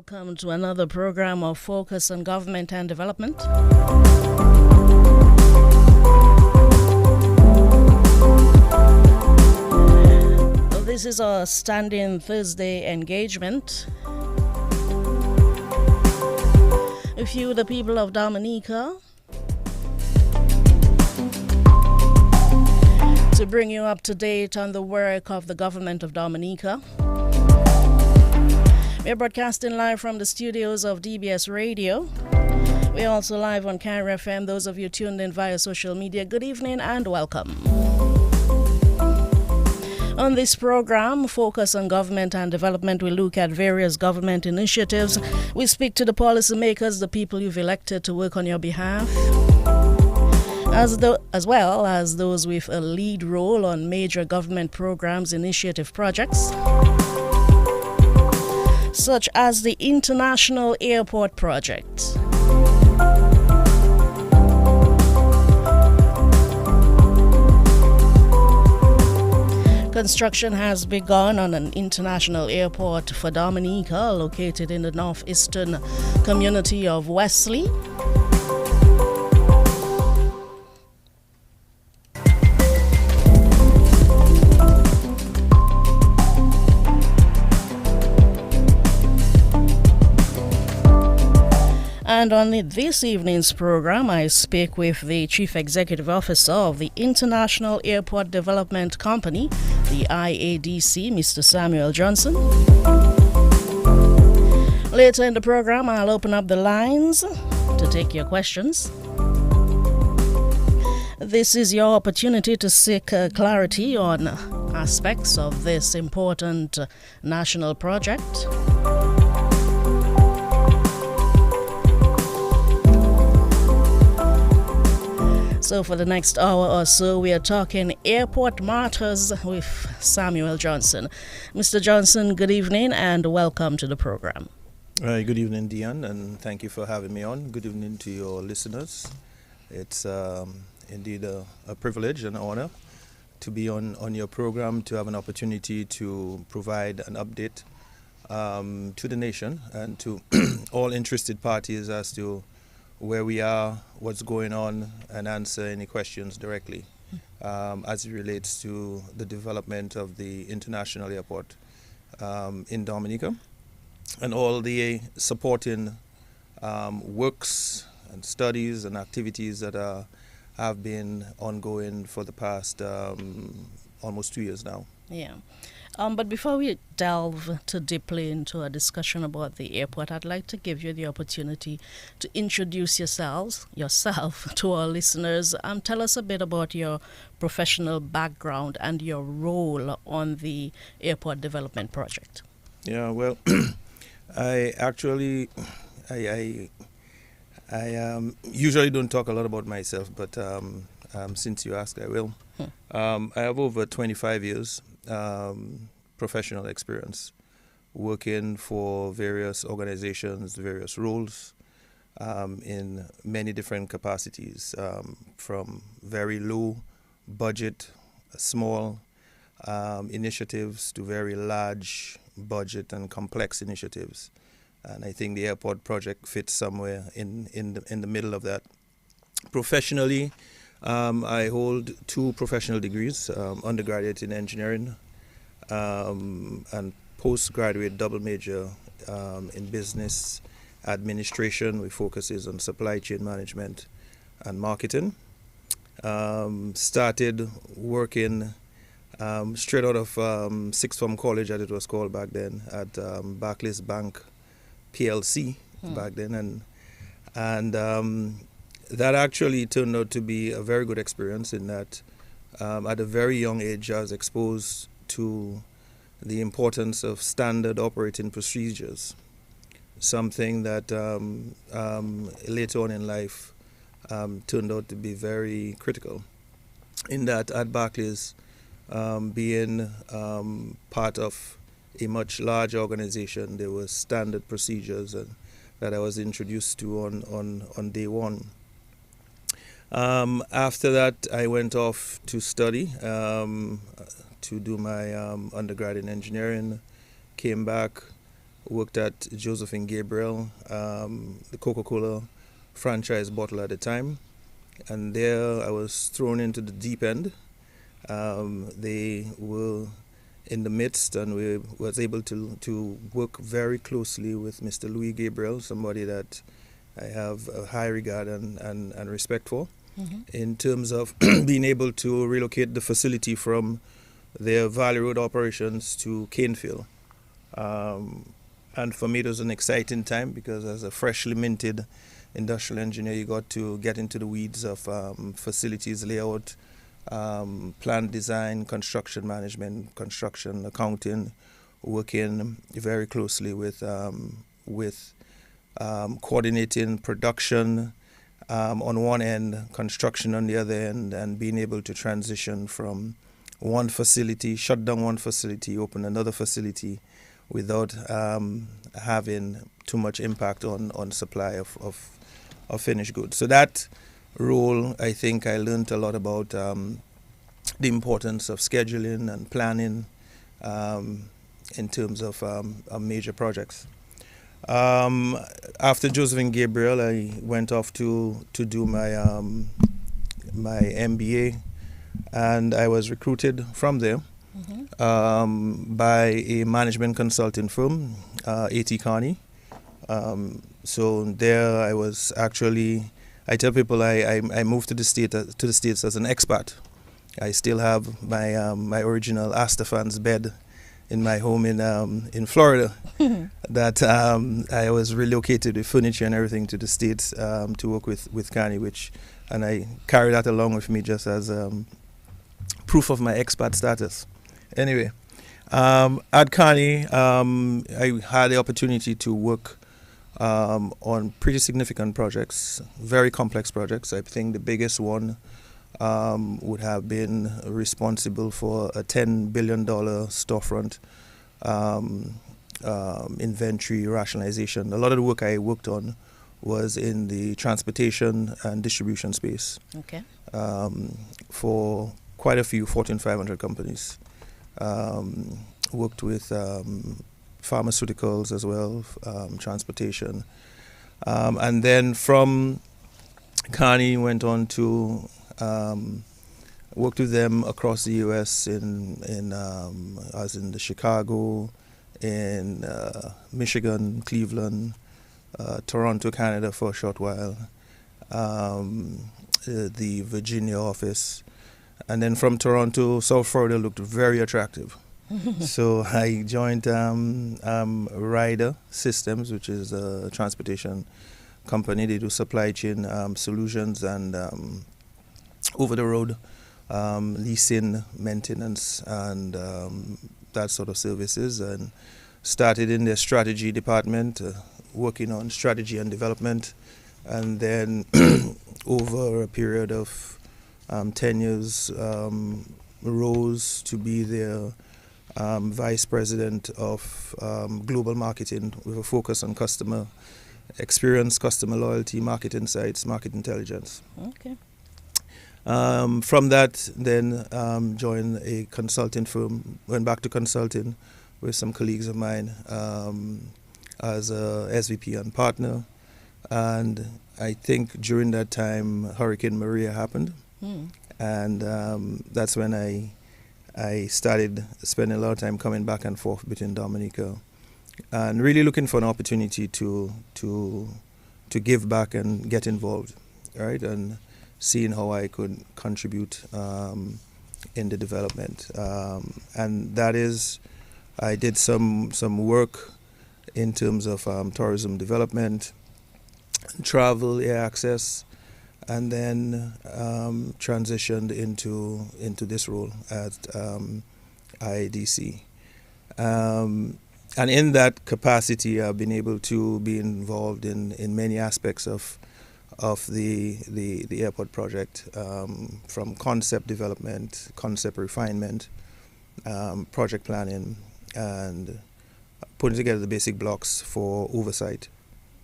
Welcome to another program of Focus on Government and Development. This is our standing Thursday engagement. If you, the people of Dominica, to bring you up to date on the work of the government of Dominica. We're broadcasting live from the studios of DBS Radio. We're also live on Carrier FM. Those of you tuned in via social media, good evening and welcome. On this program, Focus on Government and Development, we look at various government initiatives. We speak to the policymakers, the people you've elected to work on your behalf, as well as those with a lead role on major government programs, initiative projects, such as the International Airport Project. Construction has begun on an international airport for Dominica, located in the northeastern community of Wesley. And on this evening's program, I speak with the Chief Executive Officer of the International Airport Development Company, the IADC, Mr. Samuel Johnson. Later in the program, I'll open up the lines to take your questions. This is your opportunity to seek clarity on aspects of this important national project. So for the next hour or so, we are talking airport matters with Samuel Johnson. Mr. Johnson, good evening and welcome to the program. Good evening, Dion, and thank you for having me on. Good evening to your listeners. It's indeed a privilege and honor to be on your program, to have an opportunity to provide an update to the nation and to all interested parties as to where we are, what's going on, and answer any questions directly as it relates to the development of the international airport in Dominica and all the supporting works and studies and activities that have been ongoing for the past almost 2 years now. Yeah. But before we delve too deeply into a discussion about the airport, I'd like to give you the opportunity to introduce yourself to our listeners and tell us a bit about your professional background and your role on the airport development project. Yeah, well, I usually don't talk a lot about myself, but since you asked, I will. I have over 25 years professional experience working for various organizations, various roles in many different capacities, from very low budget, small initiatives to very large budget and complex initiatives. And I think the airport project fits somewhere in the middle of that. Professionally, I hold 2 professional degrees, undergraduate in engineering and postgraduate double major in business administration, with focuses on supply chain management and marketing. Started working straight out of Sixth Form College, as it was called back then, at Barclays Bank PLC back then, and that actually turned out to be a very good experience in that at a very young age I was exposed to the importance of standard operating procedures, something that later on in life turned out to be very critical. In that at Barclays, being part of a much larger organization, there were standard procedures that I was introduced to on day one. After that, I went off to study, to do my undergrad in engineering, came back, worked at Josephine Gabriel, the Coca-Cola franchise bottler at the time. And there I was thrown into the deep end. They were in the midst, and we was able to work very closely with Mr. Louis Gabriel, somebody that I have a high regard and respect for, in terms of being able to relocate the facility from their Valley Road operations to Canefield. And for me, it was an exciting time because as a freshly minted industrial engineer, you got to get into the weeds of facilities layout, plant design, construction management, construction accounting, working very closely with coordinating production on one end, construction on the other end, and being able to transition from one facility, shut down one facility, open another facility without having too much impact on supply of finished goods. So that role, I think I learned a lot about the importance of scheduling and planning in terms of major projects. After Josephine Gabriel, I went off to do my my MBA, and I was recruited from there by a management consulting firm, A.T. Kearney. So there I was actually, I tell people I moved to the States as an expat. I still have my my original Astafans bed in my home in Florida. That I was relocated with furniture and everything to the States to work with Kearney, and I carry that along with me just as proof of my expat status. Anyway, at Kearney, I had the opportunity to work on pretty significant projects, very complex projects. I think the biggest one would have been responsible for a $10 billion storefront inventory rationalization. A lot of the work I worked on was in the transportation and distribution space. Okay. For quite a few Fortune 500 companies. Worked with pharmaceuticals as well, transportation. And then from Kearney went on to worked with them across the U.S. as in the Chicago, in Michigan, Cleveland, Toronto, Canada for a short while, the Virginia office. And then from Toronto, South Florida looked very attractive. So I joined Ryder Systems, which is a transportation company. They do supply chain solutions and over-the-road leasing, maintenance, and that sort of services. And started in their strategy department, working on strategy and development. And then over a period of 10 years, rose to be their vice president of global marketing with a focus on customer experience, customer loyalty, market insights, market intelligence. Okay. From that, then joined a consulting firm, went back to consulting with some colleagues of mine as a SVP and partner. And I think during that time, Hurricane Maria happened. And that's when I started spending a lot of time coming back and forth between Dominica and really looking for an opportunity to give back and get involved, right? And seeing how I could contribute in the development. And that is, I did some work in terms of tourism development, travel, air access, and then transitioned into this role at IADC. And in that capacity, I've been able to be involved in many aspects of the airport project, from concept development, concept refinement, project planning, and putting together the basic blocks for oversight.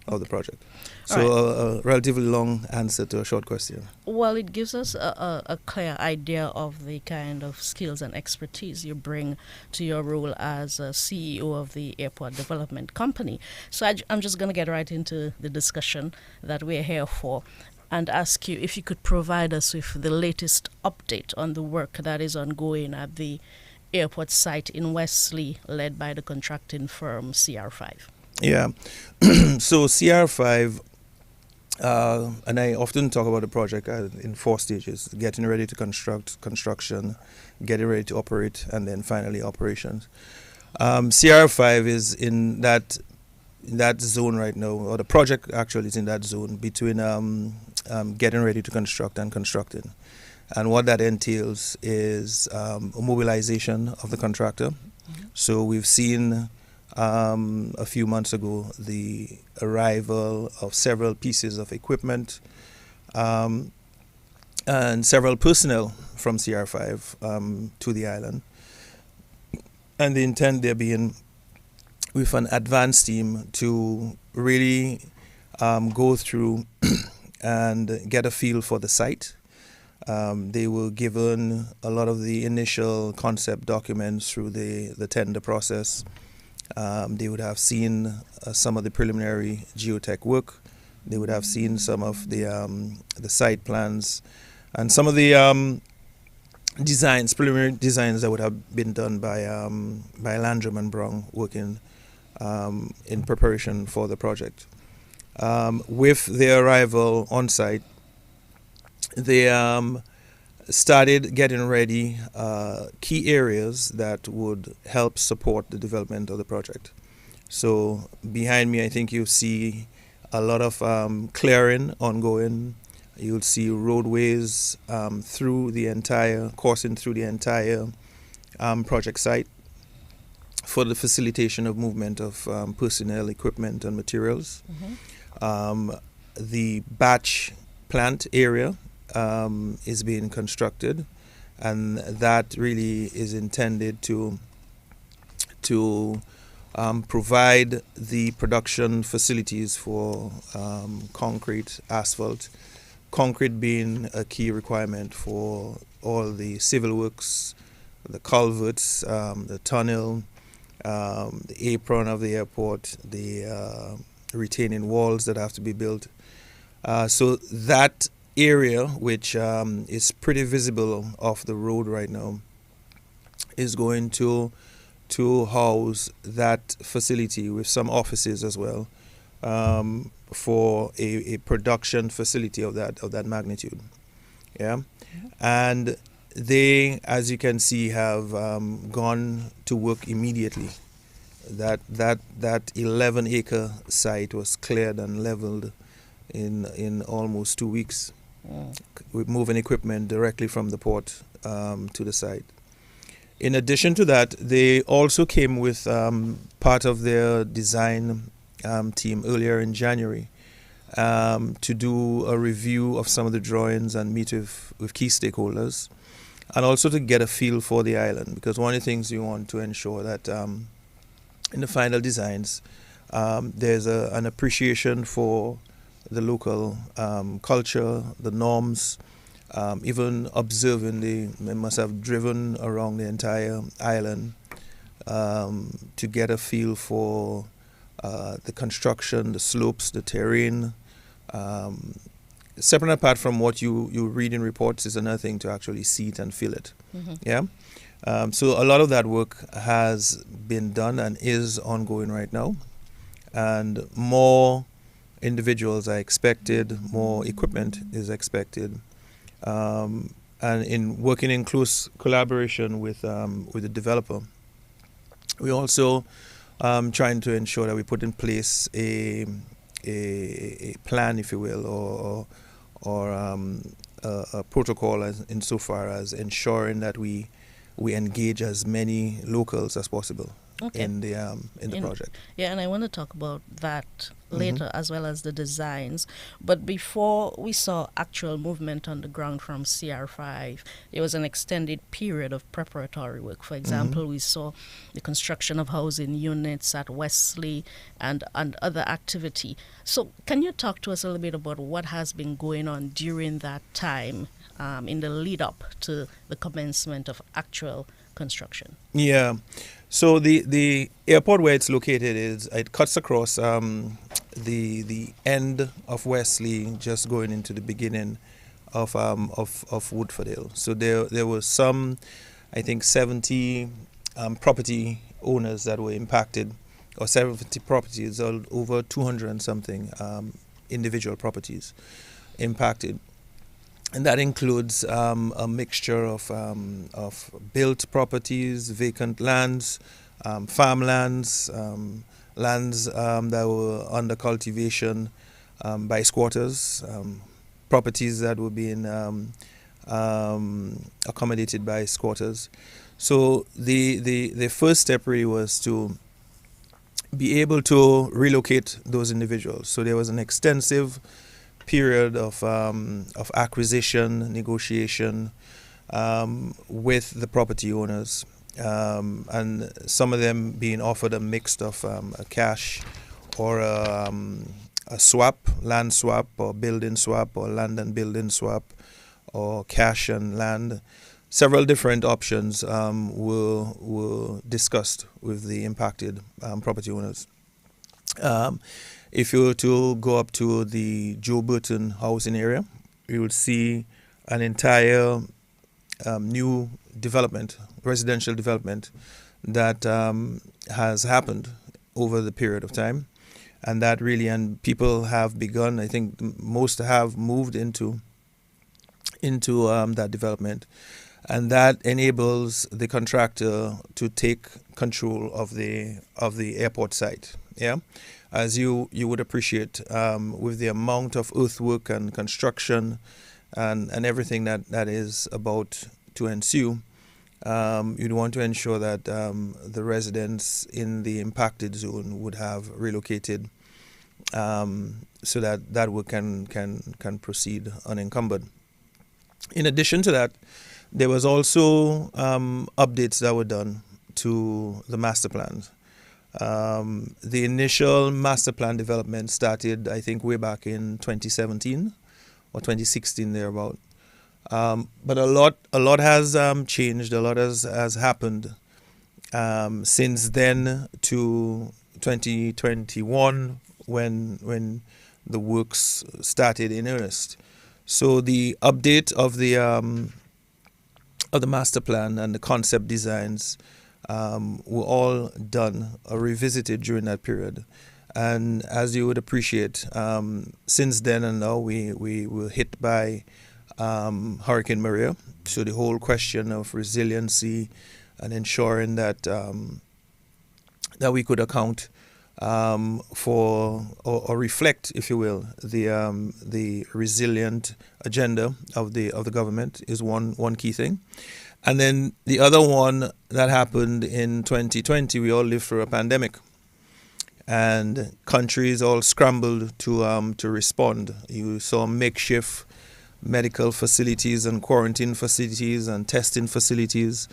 of the project. So a relatively long answer to a short question. Well, it gives us a clear idea of the kind of skills and expertise you bring to your role as a CEO of the airport development company. So I'm just going to get right into the discussion that we're here for and ask you if you could provide us with the latest update on the work that is ongoing at the airport site in Wesley, led by the contracting firm CR5. Yeah. So CR5, and I often talk about the project in 4 stages: getting ready to construction, getting ready to operate, and then finally operations. CR5 is in that zone right now, or the project actually is in that zone between getting ready to construct and constructing. And what that entails is a mobilization of the contractor. Mm-hmm. So we've seen a few months ago the arrival of several pieces of equipment and several personnel from CR5 to the island. And the intent there being with an advance team to really go through and get a feel for the site. They were given a lot of the initial concept documents through the tender process. They would have seen some of the preliminary geotech work. They would have seen some of the site plans and some of the preliminary designs that would have been done by Landrum and Brown working in preparation for the project. With their arrival on site, they started getting ready key areas that would help support the development of the project. So behind me, I think you see a lot of clearing ongoing. You'll see roadways coursing through the entire project site for the facilitation of movement of personnel, equipment, and materials. Mm-hmm. The batch plant area is being constructed, and that really is intended to provide the production facilities for concrete, asphalt. Concrete being a key requirement for all the civil works, the culverts, the tunnel, the apron of the airport, the retaining walls that have to be built. So that area, which is pretty visible off the road right now, is going to house that facility with some offices as well, for a production facility of that magnitude. Yeah. And they, as you can see, have gone to work immediately. That 11-acre site was cleared and leveled in almost 2 weeks. With moving equipment directly from the port to the site. In addition to that, they also came with part of their design team earlier in January to do a review of some of the drawings and meet with key stakeholders, and also to get a feel for the island, because one of the things you want to ensure that in the final designs there's an appreciation for the local culture, the norms, even observing they must have driven around the entire island to get a feel for the construction, the slopes, the terrain. Separate and apart from what you read in reports is another thing to actually see it and feel it. Mm-hmm. Yeah. So a lot of that work has been done and is ongoing right now, and more individuals are expected, more equipment is expected, and in working in close collaboration with the developer, we also trying to ensure that we put in place a plan, if you will, or a protocol insofar as ensuring that we engage as many locals as possible. Okay. in the project. Yeah, and I want to talk about that later, as well as the designs. But before we saw actual movement on the ground from CR5, there was an extended period of preparatory work. For example, we saw the construction of housing units at Wesley and other activity. So can you talk to us a little bit about what has been going on during that time, in the lead up to the commencement of actual construction? Yeah. So the airport where it's located it cuts across the end of Wesley, just going into the beginning of Woodfordale. So there was some, I think 70 property owners that were impacted, or 70 properties, over 200 and something individual properties impacted. And that includes a mixture of built properties, vacant lands, farmlands, lands that were under cultivation by squatters, properties that were being accommodated by squatters. So the first step really was to be able to relocate those individuals. So there was an extensive period of acquisition, negotiation with the property owners, and some of them being offered a mix of a cash or a swap, land swap, or building swap, or land and building swap, or cash and land. Several different options were discussed with the impacted property owners. If you were to go up to the Joe Burton housing area, you would see an entire new development, residential development, that has happened over the period of time. And that really, and people have begun, I think most have moved into that development. And that enables the contractor to take control of the airport site. Yeah, as you would appreciate, with the amount of earthwork and construction and everything that is about to ensue, you'd want to ensure that the residents in the impacted zone would have relocated, so that work can proceed unencumbered. In addition to that, there was also updates that were done to the master plans. The initial master plan development started, I think, way back in 2017 or 2016 thereabout. But a lot has changed. A lot has happened since then to 2021 when the works started in earnest. So the update of the master plan and the concept designs were all done or revisited during that period. And as you would appreciate, since then and now we were hit by Hurricane Maria. So the whole question of resiliency and ensuring that that we could account for or reflect, if you will, the resilient agenda of the government is one key thing. And then the other one that happened in 2020, we all lived through a pandemic, and countries all scrambled to respond. You saw makeshift medical facilities and quarantine facilities and testing facilities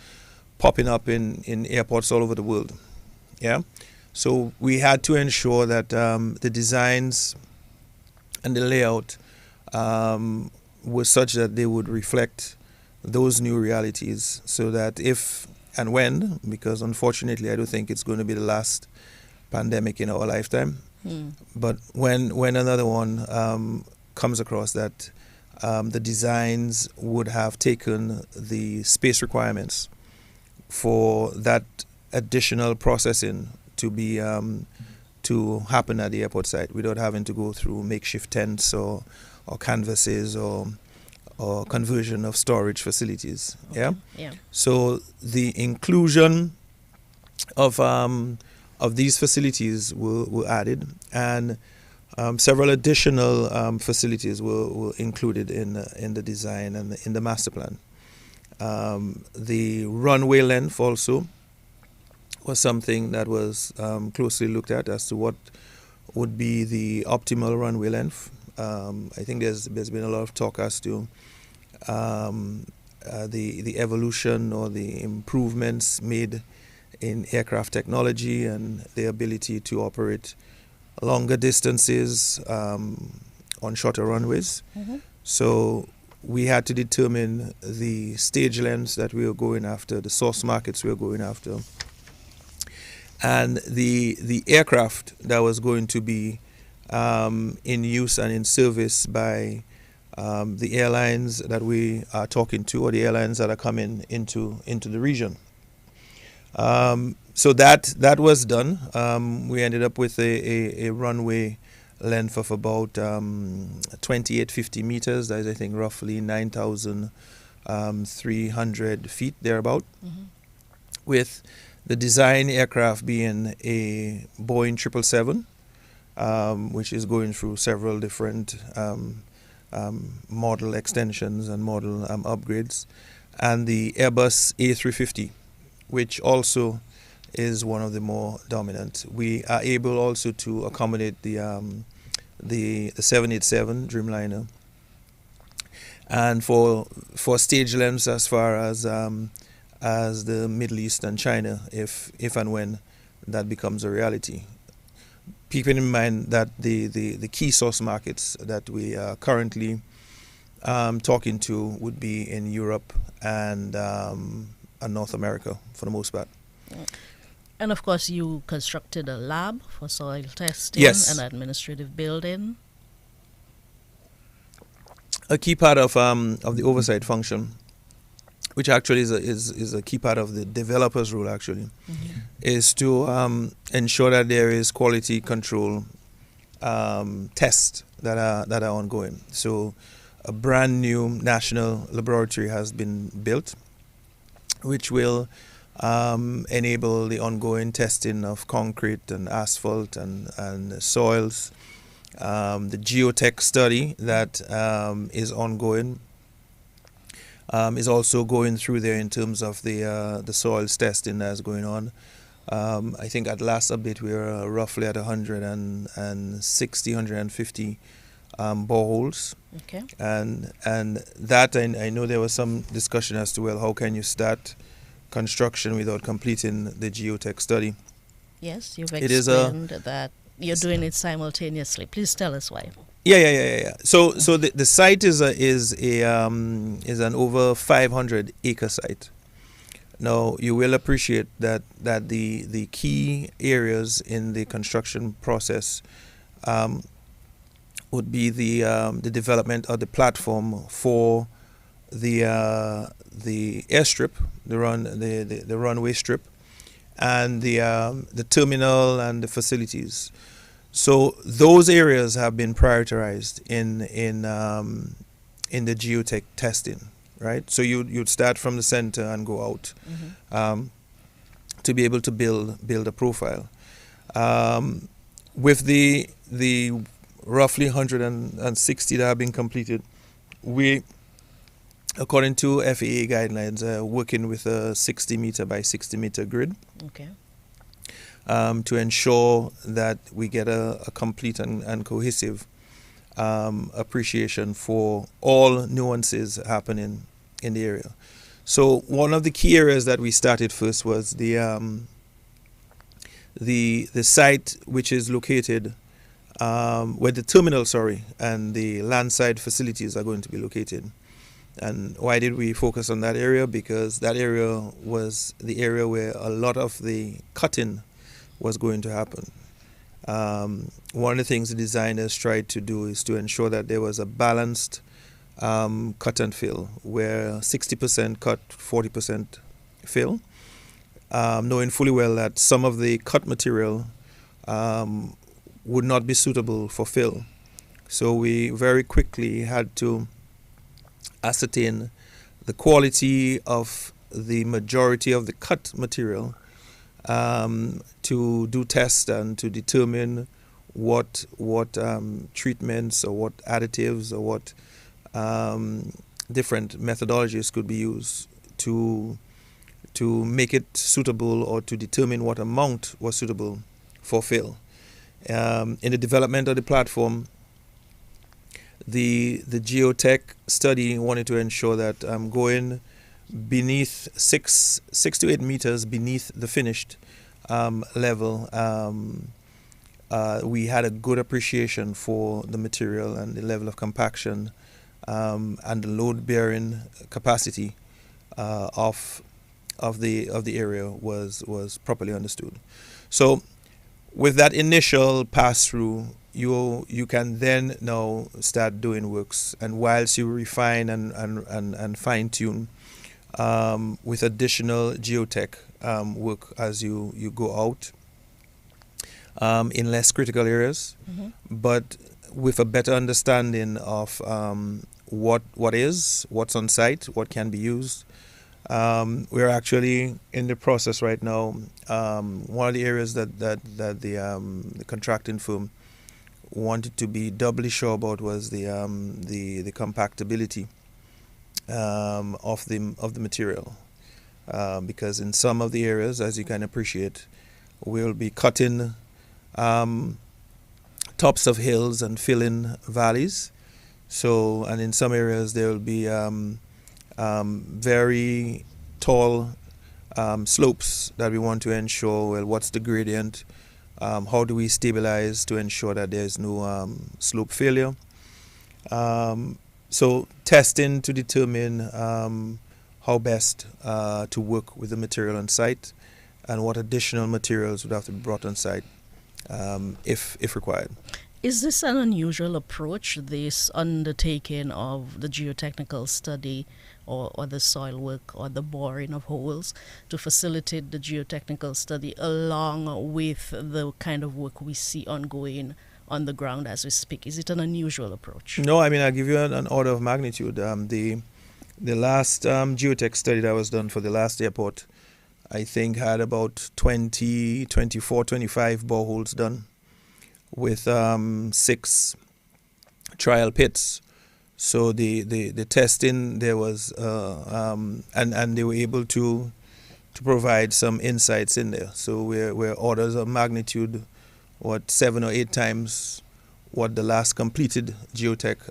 popping up in airports all over the world. Yeah. So we had to ensure that the designs and the layout were such that they would reflect those new realities, so that if and when, because unfortunately I don't think it's going to be the last pandemic in our lifetime, but when another one comes across, that the designs would have taken the space requirements for that additional processing to be to happen at the airport site without having to go through makeshift tents or canvases or conversion of storage facilities. Okay. Yeah. So the inclusion of these facilities were added, and several additional facilities were included in the design and in the master plan. The runway length also was something that was closely looked at as to what would be the optimal runway length. I think there's been a lot of talk as to the evolution or the improvements made in aircraft technology and the ability to operate longer distances on shorter runways. Mm-hmm. So we had to determine the stage lengths that we were going after, the source markets we were going after, and the aircraft that was going to be in use and in service by the airlines that we are talking to, or the airlines that are coming into the region. So that was done. We ended up with a runway length of about 2850 meters. That is, I think, roughly 9,300 feet thereabout. Mm-hmm. With the design aircraft being a Boeing 777, which is going through several different model extensions and model upgrades, and the Airbus A350, which also is one of the more dominant. We are able also to accommodate the 787 Dreamliner, and for stage lengths as far as the Middle East and China, if and when that becomes a reality. Keeping in mind that the key source markets that we are currently talking to would be in Europe and North America for the most part. And of course, you constructed a lab for soil testing, yes, and administrative building. A key part of the oversight function, which actually is a key part of the developer's role, actually, Mm-hmm. is to ensure that there is quality control tests that are ongoing. So a brand new national laboratory has been built, which will enable the ongoing testing of concrete and asphalt and soils. The geotech study that is ongoing is also going through there in terms of the soils testing that's going on. I think at last update we were roughly at 160, 150 boreholes. Okay. And that I know there was some discussion as to, well, how can you start construction without completing the geotech study? Yes, you've It is explained that you're doing it simultaneously. Please tell us why. Yeah. So the site is an over 500 acre site. Now you will appreciate that the key areas in the construction process would be the development of the platform for the airstrip, the runway strip, and the terminal and the facilities. So those areas have been prioritized in the geotech testing, right? So you'd start from the center and go out, Mm-hmm. To be able to build a profile. With the roughly 160 that have been completed, we, according to FAA guidelines, are working with a 60 meter by 60 meter grid. Okay. To ensure that we get a complete and cohesive appreciation for all nuances happening in the area. So one of the key areas that we started first was the site, which is located where the terminal, and the landside facilities are going to be located. And why did we focus on that area? Because that area was the area where a lot of the cutting was going to happen. One of the things the designers tried to do is to ensure that there was a balanced cut and fill, where 60% cut, 40% fill, knowing fully well that some of the cut material would not be suitable for fill. So we very quickly had to ascertain the quality of the majority of the cut material, to do tests and to determine what treatments or what additives or what different methodologies could be used to to make it suitable or to determine what amount was suitable for fill. In the development of the platform, the geotech study wanted to ensure that going beneath 6 to 8 meters beneath the finished level, we had a good appreciation for the material and the level of compaction and the load-bearing capacity of the area was properly understood. So, with that initial pass-through, you can then now start doing works, and whilst you refine and fine-tune with additional geotech work as you go out in less critical areas, but with a better understanding of what's on site, what can be used. We're actually in the process right now. One of the areas that the contracting firm wanted to be doubly sure about was the compactability of the material, because in some of the areas, as you can appreciate, we'll be cutting tops of hills and filling valleys. So, and in some areas there will be very tall slopes that we want to ensure, well, what's the gradient, how do we stabilize to ensure that there's no slope failure. So testing to determine how best to work with the material on site and what additional materials would have to be brought on site if required. Is this an unusual approach, this undertaking of the geotechnical study or the soil work or the boring of holes to facilitate the geotechnical study along with the kind of work we see ongoing on the ground as we speak? Is it an unusual approach? No, I mean, I'll give you an order of magnitude. The last geotech study that was done for the last airport, I think, had about 20, 24, 25 boreholes done with 6 trial pits. So the testing there was, and they were able to provide some insights in there. So we're orders of magnitude, 7 or 8 times what the last completed geotech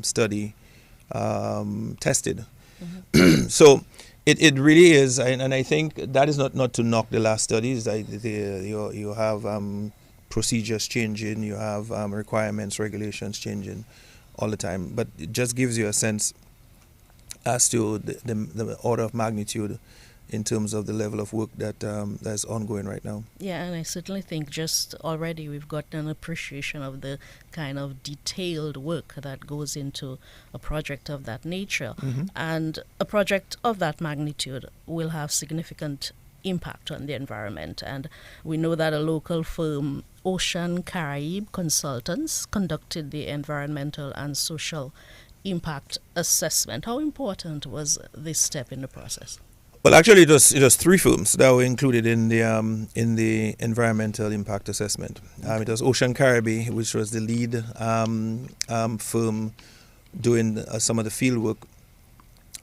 study tested. So it really is, and I think that is not to knock the last studies. You have procedures changing, you have requirements, regulations changing all the time, but it just gives you a sense as to the order of magnitude in terms of the level of work that's ongoing right now. Yeah, and I certainly think just already we've got an appreciation of the kind of detailed work that goes into a project of that nature. And a project of that magnitude will have significant impact on the environment. And we know that a local firm, Ocean Caraïbe Consultants, conducted the environmental and social impact assessment. How important was this step in the process? Well, actually, it was 3 firms that were included in the environmental impact assessment. It was Ocean Caraïbe, which was the lead firm doing some of the field work.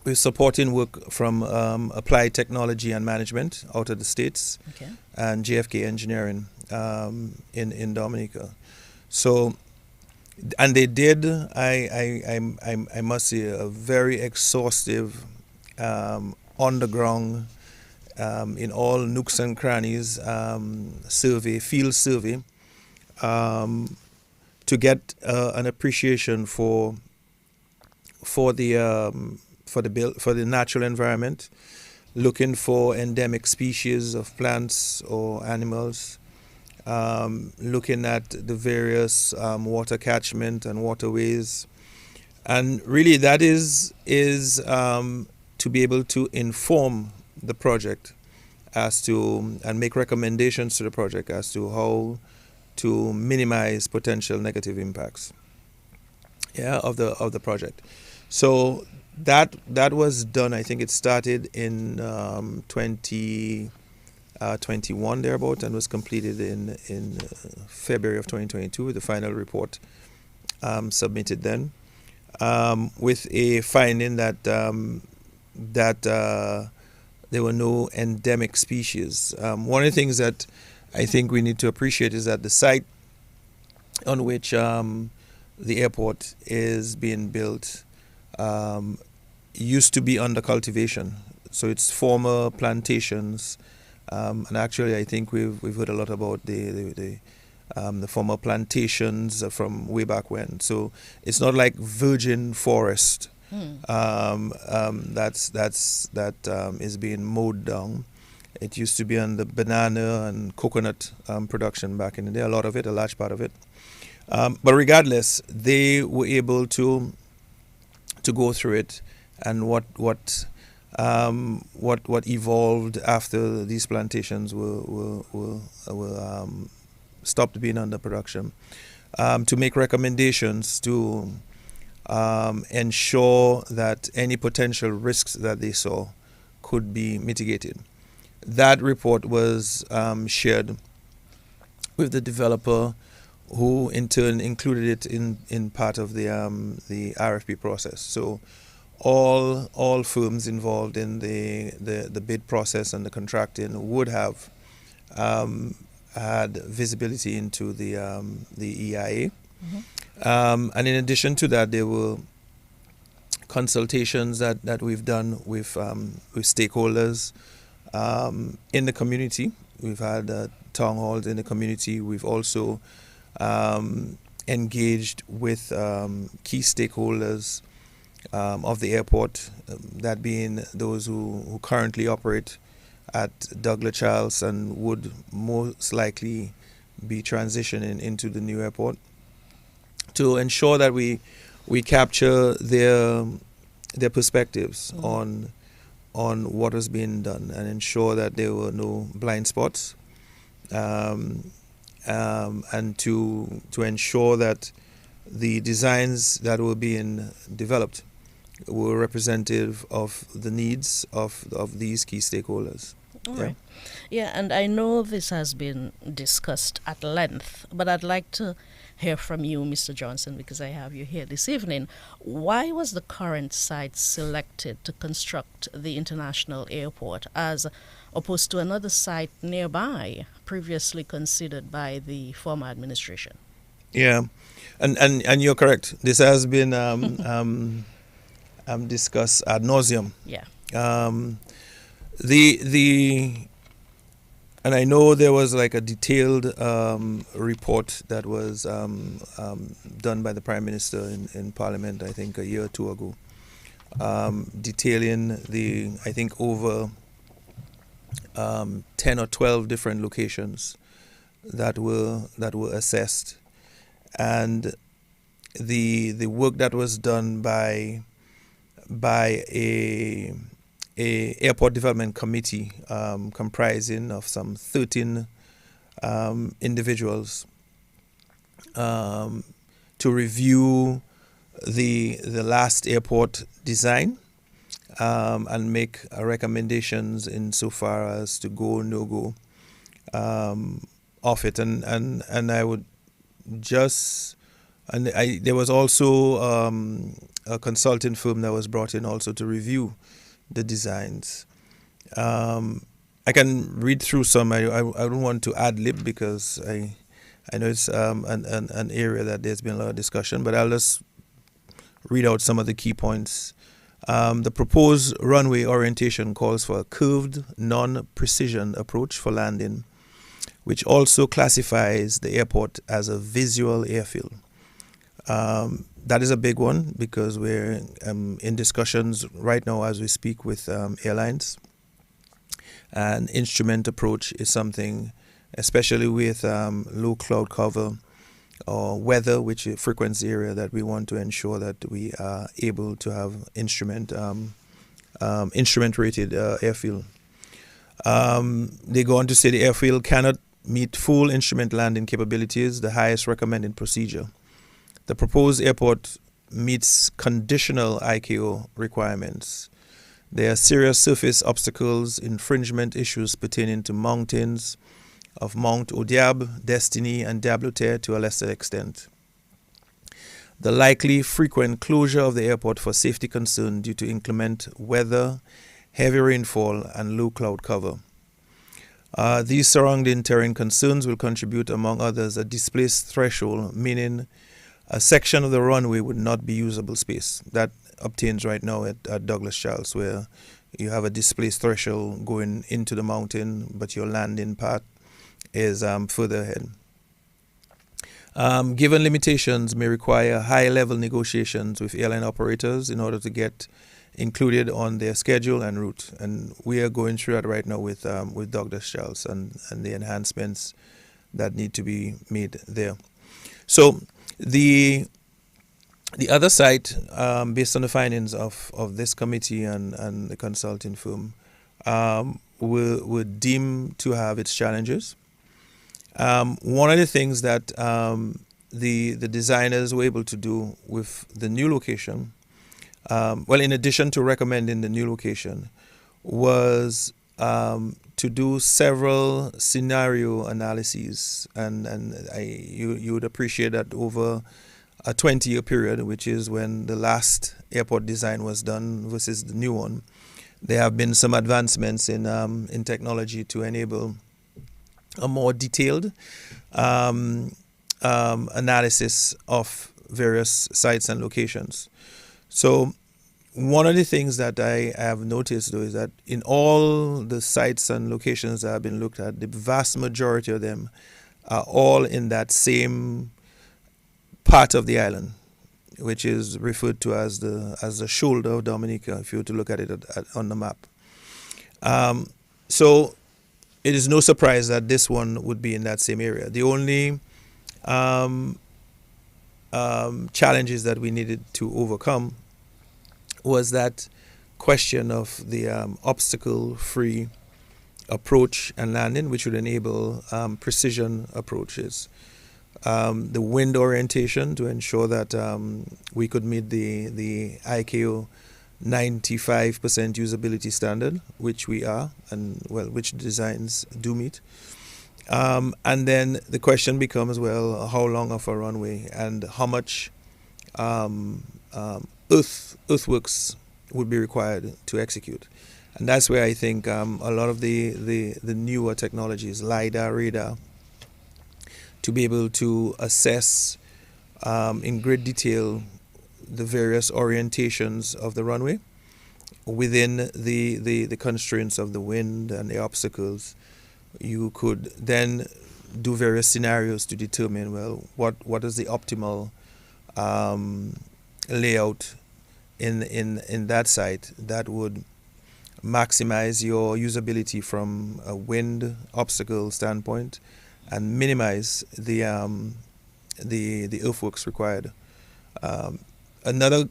We're supporting work from Applied Technology and Management out of the States, and JFK Engineering in Dominica. So, and they did, I must say, a very exhaustive on the ground, in all nooks and crannies, field survey, to get an appreciation for the natural environment, looking for endemic species of plants or animals, looking at the various water catchment and waterways, and really that is to be able to inform the project as to, and make recommendations to the project as to how to minimize potential negative impacts of the project. So that was done. I think it started in 2021 thereabout, and was completed in February of 2022 with the final report submitted then, with a finding that there were no endemic species. One of the things that I think we need to appreciate is that the site on which the airport is being built used to be under cultivation. So it's former plantations, and actually I think we've heard a lot about the former plantations from way back when. So it's not like virgin forest that is being mowed down. It used to be on the banana and coconut production back in the day, a lot of it, a large part of it. But regardless, they were able to go through it, and what evolved after these plantations were stopped being under production, to make recommendations to ensure that any potential risks that they saw could be mitigated. That report was shared with the developer, who in turn included it in part of the RFP process. So all firms involved in the bid process and the contracting would have had visibility into the EIA. And in addition to that, there were consultations that we've done with stakeholders in the community. We've had town halls in the community. We've also engaged with key stakeholders of the airport, that being those who currently operate at Douglas Charles and would most likely be transitioning into the new airport, to ensure that we capture their perspectives on what was being done, and ensure that there were no blind spots, and to ensure that the designs that were being developed were representative of the needs of these key stakeholders. All right. Yeah, and I know this has been discussed at length, but I'd like to hear from you, Mr. Johnson, because I have you here this evening. Why was the current site selected to construct the international airport as opposed to another site nearby, previously considered by the former administration? Yeah, and you're correct. This has been discussed ad nauseum. Yeah. And I know there was like a detailed report that was done by the Prime Minister in Parliament, I think a year or two ago, detailing I think over 10 or 12 different locations that were assessed, and the work that was done by a airport development committee comprising of some 13 individuals to review the last airport design and make recommendations insofar as to go no go of it, and I would just there was also a consulting firm that was brought in also to review the designs. I can read through some. I don't want to ad-lib because I know it's an area that there's been a lot of discussion, but I'll just read out some of the key points. The proposed runway orientation calls for a curved, non-precision approach for landing, which also classifies the airport as a visual airfield. That is a big one because we're in discussions right now as we speak with airlines. An instrument approach is something, especially with low cloud cover or weather, which is a frequency area, that we want to ensure that we are able to have instrument rated airfield. They go on to say the airfield cannot meet full instrument landing capabilities, the highest recommended procedure. The proposed airport meets conditional ICAO requirements. There are serious surface obstacles, infringement issues pertaining to mountains of Mount Odiab, Destiny, and Diablo Terre to a lesser extent. The likely frequent closure of the airport for safety concern due to inclement weather, heavy rainfall, and low cloud cover. These surrounding terrain concerns will contribute, among others, a displaced threshold, meaning a section of the runway would not be usable space. That obtains right now at Douglas Charles, where you have a displaced threshold going into the mountain, but your landing path is further ahead. Given limitations may require high-level negotiations with airline operators in order to get included on their schedule and route. And we are going through that right now with Douglas Charles and the enhancements that need to be made there. So the other site, based on the findings of this committee and the consulting firm, were deemed to have its challenges. One of the things that the designers were able to do with the new location, in addition to recommending the new location, was to do several scenario analyses, and you would appreciate that over a 20-year period, which is when the last airport design was done versus the new one, there have been some advancements in technology to enable a more detailed analysis of various sites and locations. So one of the things that I have noticed, though, is that in all the sites and locations that have been looked at, the vast majority of them are all in that same part of the island, which is referred to as the shoulder of Dominica, if you were to look at it on the map. So it is no surprise that this one would be in that same area. The only challenges that we needed to overcome was that question of the obstacle-free approach and landing, which would enable precision approaches. The wind orientation to ensure that we could meet the ICAO 95% usability standard, which we are, and which designs do meet. And then the question becomes, how long of a runway and how much earthworks would be required to execute. And that's where I think a lot of the newer technologies, LiDAR, radar, to be able to assess in great detail the various orientations of the runway within the constraints of the wind and the obstacles. You could then do various scenarios to determine, what is the optimal layout in that site that would maximize your usability from a wind obstacle standpoint and minimize the earthworks required. Another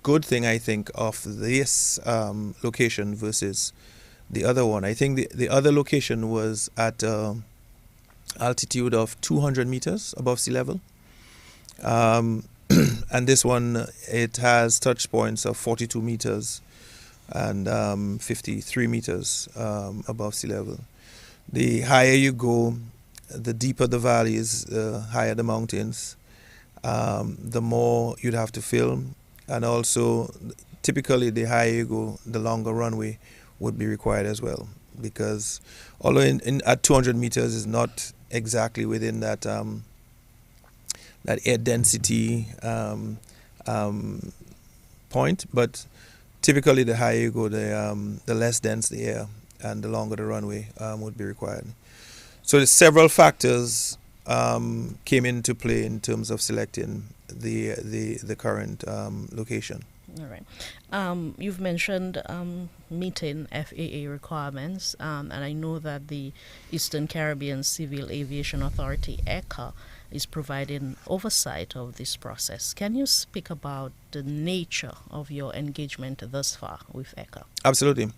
good thing, I think, of this location versus the other one, I think the other location was at altitude of 200 meters above sea level. And this one, it has touch points of 42 meters and 53 meters above sea level. The higher you go, the deeper the valleys, the higher the mountains, the more you'd have to film. And also, typically, the higher you go, the longer runway would be required as well. Because although at 200 meters is not exactly within that that air density point, but typically the higher you go, the less dense the air and the longer the runway would be required. So the several factors came into play in terms of selecting the current location. All right. You've mentioned meeting FAA requirements, and I know that the Eastern Caribbean Civil Aviation Authority, ECA, is providing oversight of this process. Can you speak about the nature of your engagement thus far with ECA? Absolutely.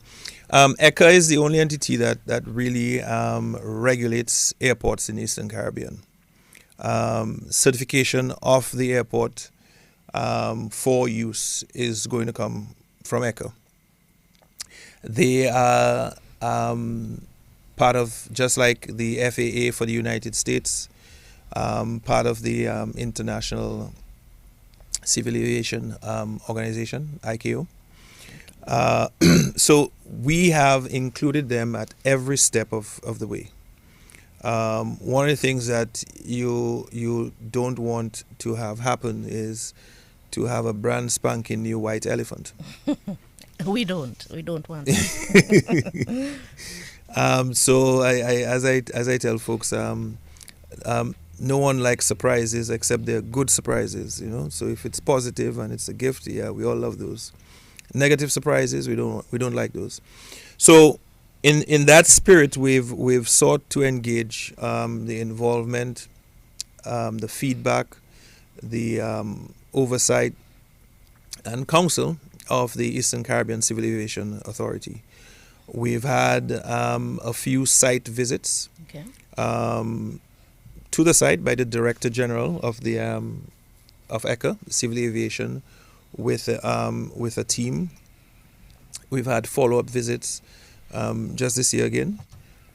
ECA is the only entity that really regulates airports in the Eastern Caribbean. Certification of the airport for use is going to come from ECA. They are part of, just like the FAA for the United States, part of the International Civil Aviation Organization, ICAO. So we have included them at every step of the way. One of the things that you don't want to have happen is to have a brand spanking new white elephant. We don't want that. So as I tell folks, no one likes surprises except they're good surprises, you know. So if it's positive and it's a gift, yeah, we all love those. Negative surprises, we don't like those. So in that spirit, we've sought to engage the involvement, the feedback, the oversight and counsel of the Eastern Caribbean Civil Aviation Authority. We've had a few site visits. Okay. To the site by the Director General of the of ECA, Civil Aviation, with a team. We've had follow-up visits just this year again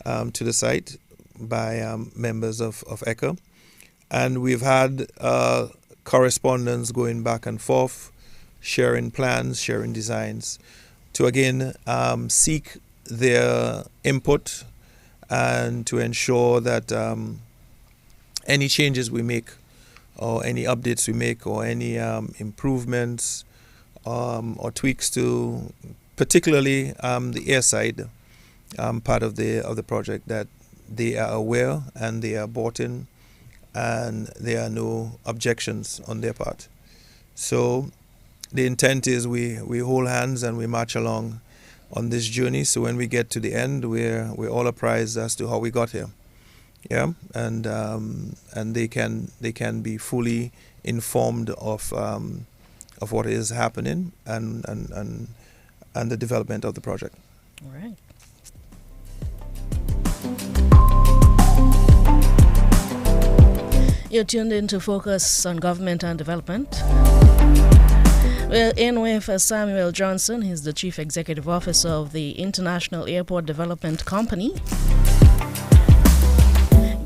to the site by members of ECA, and we've had correspondence going back and forth, sharing plans, sharing designs, to again seek their input and to ensure that any changes we make or any updates we make or any improvements or tweaks to particularly the airside part of the project, that they are aware and they are bought in and there are no objections on their part. So the intent is we hold hands and we march along on this journey, so when we get to the end we're all apprised as to how we got here. Yeah, and they can be fully informed of what is happening and the development of the project. All right. You're tuned in to Focus on Government and Development. We're in with Samuel Johnson. He's the Chief Executive Officer of the International Airport Development Company.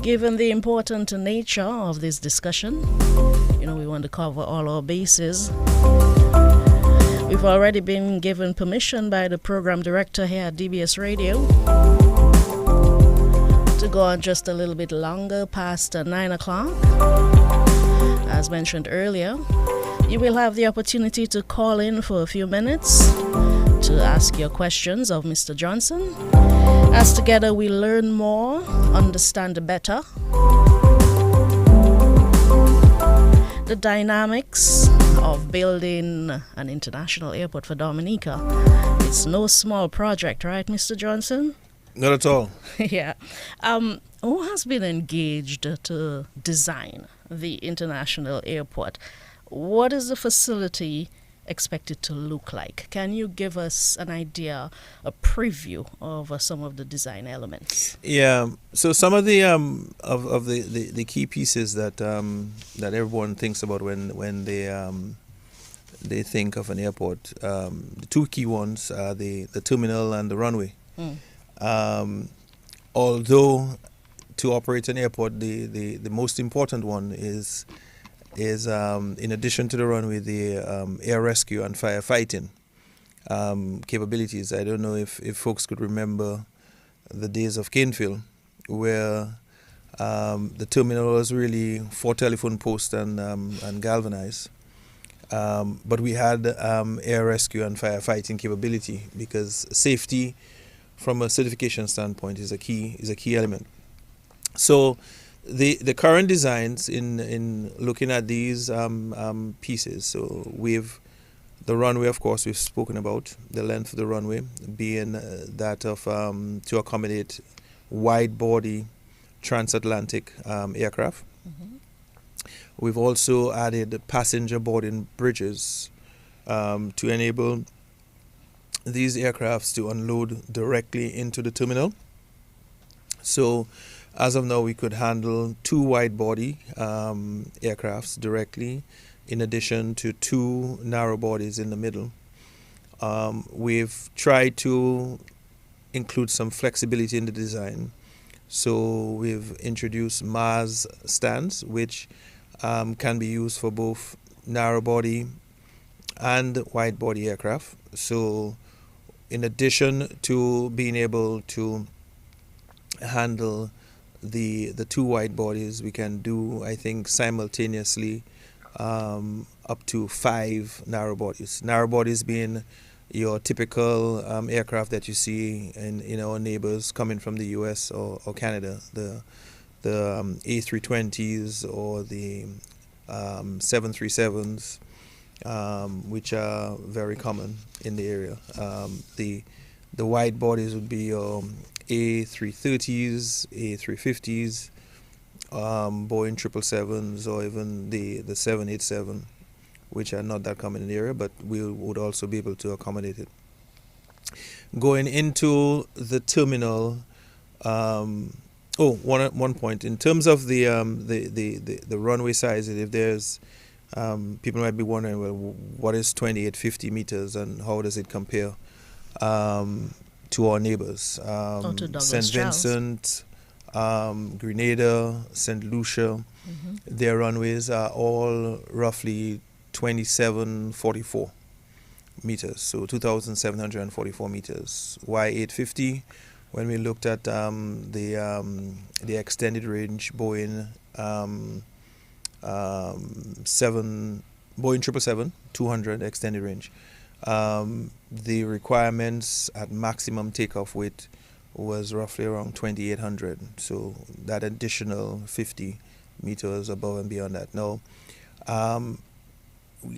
Given the important nature of this discussion, we want to cover all our bases. We've already been given permission by the program director here at DBS Radio to go on just a little bit longer past 9 o'clock. As mentioned earlier, you will have the opportunity to call in for a few minutes to ask your questions of Mr. Johnson. As together we learn more, understand better the dynamics of building an international airport for Dominica. It's no small project, right, Mr. Johnson? Not at all. Yeah. Who has been engaged to design the international airport? What is the facility expected to look like? Can you give us an idea, a preview of some of the design elements? Yeah. So some of the of the key pieces that everyone thinks about when they think of an airport, the two key ones are the terminal and the runway. Although to operate an airport, the most important one is in addition to the runway, the air rescue and firefighting capabilities. I don't know if folks could remember the days of Canefield, where the terminal was really 4 telephone posts and galvanized. But we had air rescue and firefighting capability, because safety from a certification standpoint is a key element. So the current designs in looking at these pieces, so we've the runway, of course, we've spoken about the length of the runway being that of to accommodate wide body transatlantic aircraft. Mm-hmm. We've also added passenger boarding bridges to enable these aircrafts to unload directly into the terminal. So as of now, we could handle 2 wide-body aircrafts directly, in addition to 2 narrow bodies in the middle. We've tried to include some flexibility in the design. So we've introduced Mars stands, which can be used for both narrow-body and wide-body aircraft. So in addition to being able to handle the two wide bodies, we can do, I think, simultaneously up to 5 narrow bodies. Narrow bodies being your typical aircraft that you see in our neighbors coming from the US or Canada, the A320s or the 737s, which are very common in the area. The wide bodies would be your A330s, A350s, Boeing 777s, or even the 787, which are not that common in the area, but we would also be able to accommodate it. Going into the terminal, one point in terms of the runway size. If there's people might be wondering, well, what is 2850 meters and how does it compare to our neighbors? St. Vincent, Grenada, St. Lucia, their runways are all roughly 2744 meters, so 2,744 meters. Why 850? When we looked at the extended range Boeing 777 200 extended range, the requirements at maximum takeoff weight was roughly around 2,800. So that additional 50 meters above and beyond that. Now,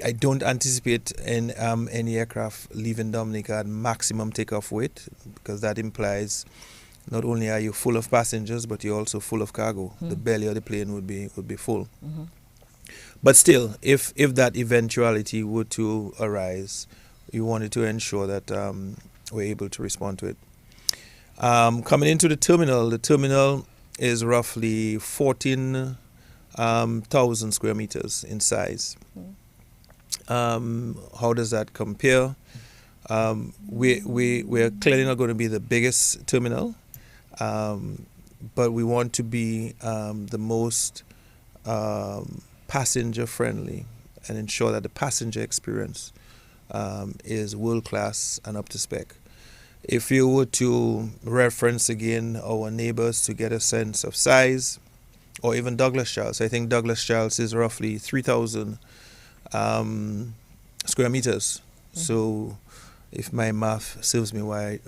I don't anticipate any aircraft leaving Dominica at maximum takeoff weight, because that implies not only are you full of passengers, but you're also full of cargo. The belly of the plane would be full. But still, if that eventuality were to arise, you wanted to ensure that we're able to respond to it. Coming into the terminal is roughly 14,000 square meters in size. How does that compare? We're clearly not going to be the biggest terminal, but we want to be the most passenger friendly and ensure that the passenger experience is world class and up to spec. If you were to reference again our neighbors to get a sense of size, or even Douglas Charles, I think Douglas Charles is roughly 3,000 square meters. So if my math serves me right,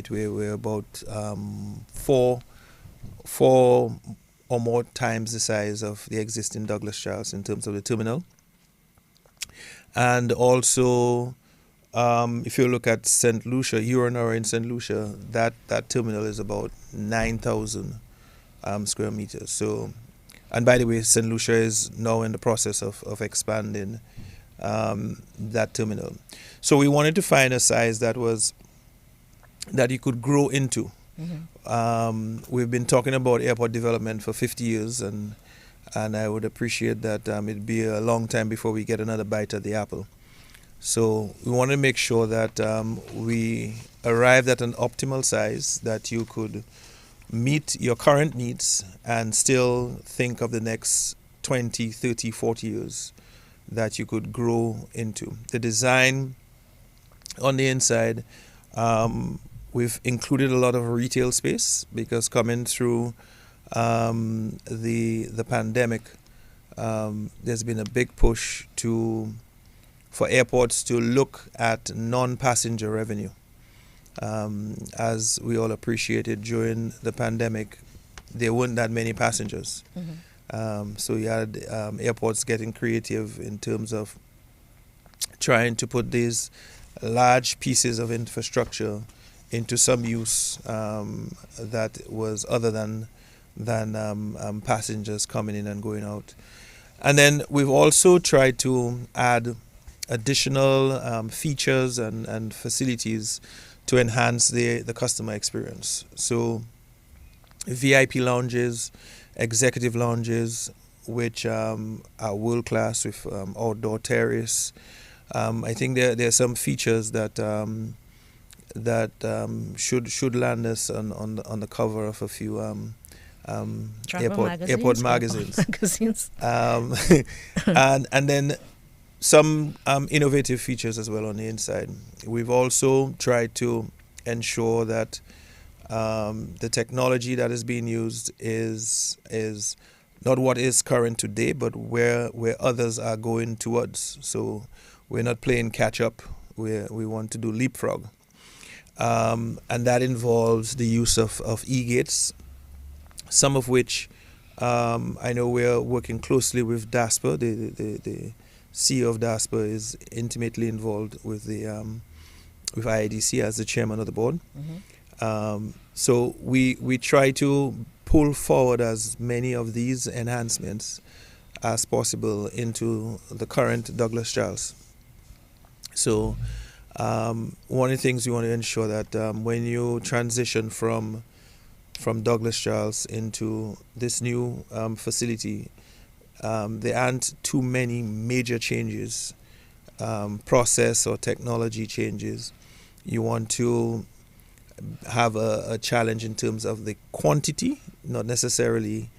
we're about 4 or more times the size of the existing Douglas Charles in terms of the terminal. And also, if you look at St. Lucia, Urinary in St. Lucia, that terminal is about 9,000 square meters. So, and by the way, St. Lucia is now in the process of expanding that terminal. So we wanted to find a size that you could grow into. We've been talking about airport development for 50 years, and I would appreciate that it'd be a long time before we get another bite at the apple. So we want to make sure that we arrived at an optimal size that you could meet your current needs and still think of the next 20, 30, 40 years that you could grow into. The design on the inside, we've included a lot of retail space, because coming through the pandemic, there's been a big push for airports to look at non-passenger revenue. As we all appreciated during the pandemic, there weren't that many passengers. So you had airports getting creative in terms of trying to put these large pieces of infrastructure into some use that was other than passengers coming in and going out. And then we've also tried to add additional features and facilities to enhance the customer experience. So VIP lounges, executive lounges, which are world class with outdoor terrace. I think there are some features that should land us on the cover of a few airport magazines. magazines. And then some innovative features as well on the inside. We've also tried to ensure that the technology that is being used is not what is current today, but where others are going towards. So we're not playing catch up. We want to do leapfrog, and that involves the use of e-gates, some of which I know we're working closely with DASPER. The CEO of DASPER is intimately involved with with IIDC as the chairman of the board. So we try to pull forward as many of these enhancements as possible into the current Douglas Charles. So one of the things we want to ensure that when you transition from Douglas Charles into this new facility, there aren't too many major changes, process or technology changes. You want to have a challenge in terms of the quantity, not necessarily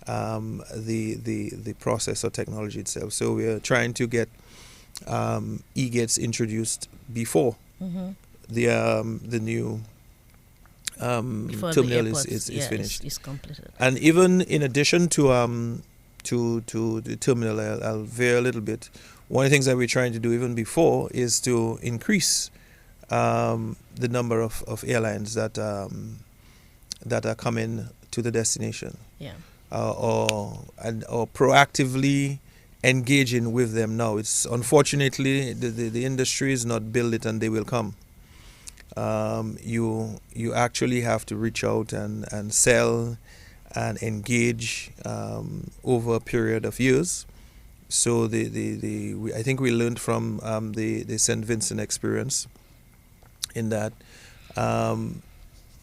the process or technology itself. So we are trying to get e-gates introduced before the new terminal is finished. Is completed. And even in addition to the terminal, I'll veer a little bit. One of the things that we're trying to do even before is to increase the number of airlines that are coming to the destination. Yeah. Or proactively engaging with them now. It's unfortunately the industry is not build it and they will come. You actually have to reach out and sell and engage over a period of years. So I think we learned from the St. Vincent experience in that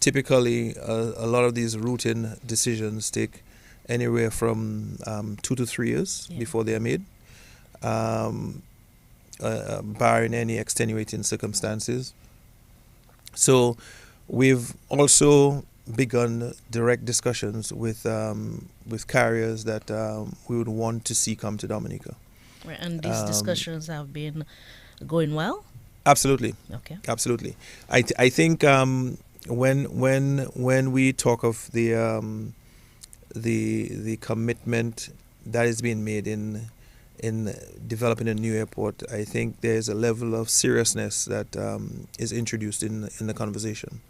typically a lot of these routine decisions take anywhere from 2 to 3 years before they are made, barring any extenuating circumstances. So we've also begun direct discussions with carriers that we would want to see come to Dominica. Right, and these discussions have been going well? Absolutely. Okay. Absolutely. I think when we talk of the commitment that is being made in developing a new airport, I think there's a level of seriousness that is introduced in the conversation.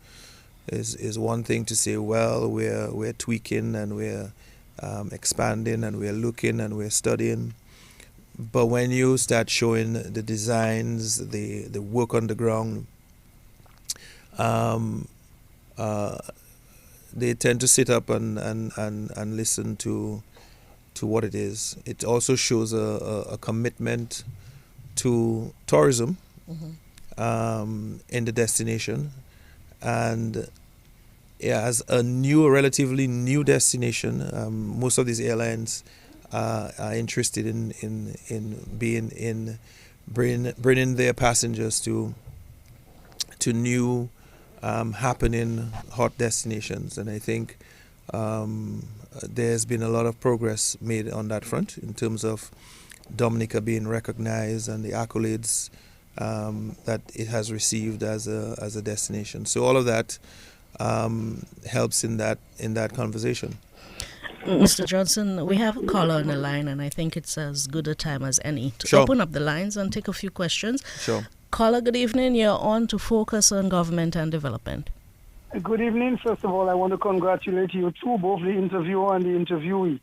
Is one thing to say, well, we're tweaking and we're expanding and we're looking and we're studying, but when you start showing the designs, the work on the ground, they tend to sit up and listen to what it is. It also shows a commitment to tourism in the destination, and as a relatively new destination, most of these airlines are interested in bringing their passengers to new happening hot destinations, and I think there's been a lot of progress made on that front in terms of Dominica being recognized and the accolades that it has received as a destination. So all of that helps in that conversation. Mr. Johnson, we have a caller on the line, and I think it's as good a time as any to Sure. open up the lines and take a few questions. Sure. Caller, good evening. You're on to Focus on Government and Development. Good evening. First of all, I want to congratulate you too, both the interviewer and the interviewee.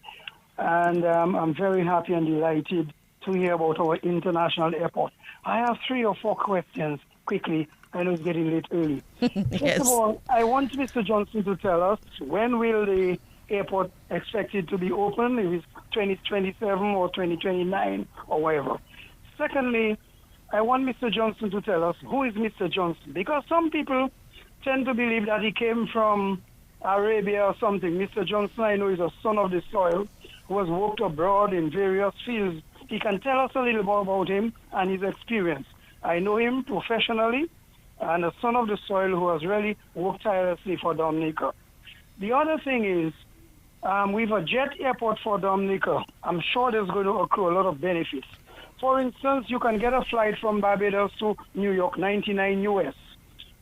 And I'm very happy and delighted to hear about our international airport. I have 3 or 4 questions quickly. I know it's getting late early. Yes. First of all, I want Mr. Johnson to tell us when will the airport expected to be open, if it's 2027 or 2029 or whatever. Secondly, I want Mr. Johnson to tell us who is Mr. Johnson, because some people tend to believe that he came from Arabia or something. Mr. Johnson, I know, is a son of the soil who has worked abroad in various fields. He can tell us a little more about him and his experience. I know him professionally, and a son of the soil who has really worked tirelessly for Dominica. The other thing is, with a jet airport for Dominica, I'm sure there's going to accrue a lot of benefits. For instance, you can get a flight from Barbados to New York, 99 US.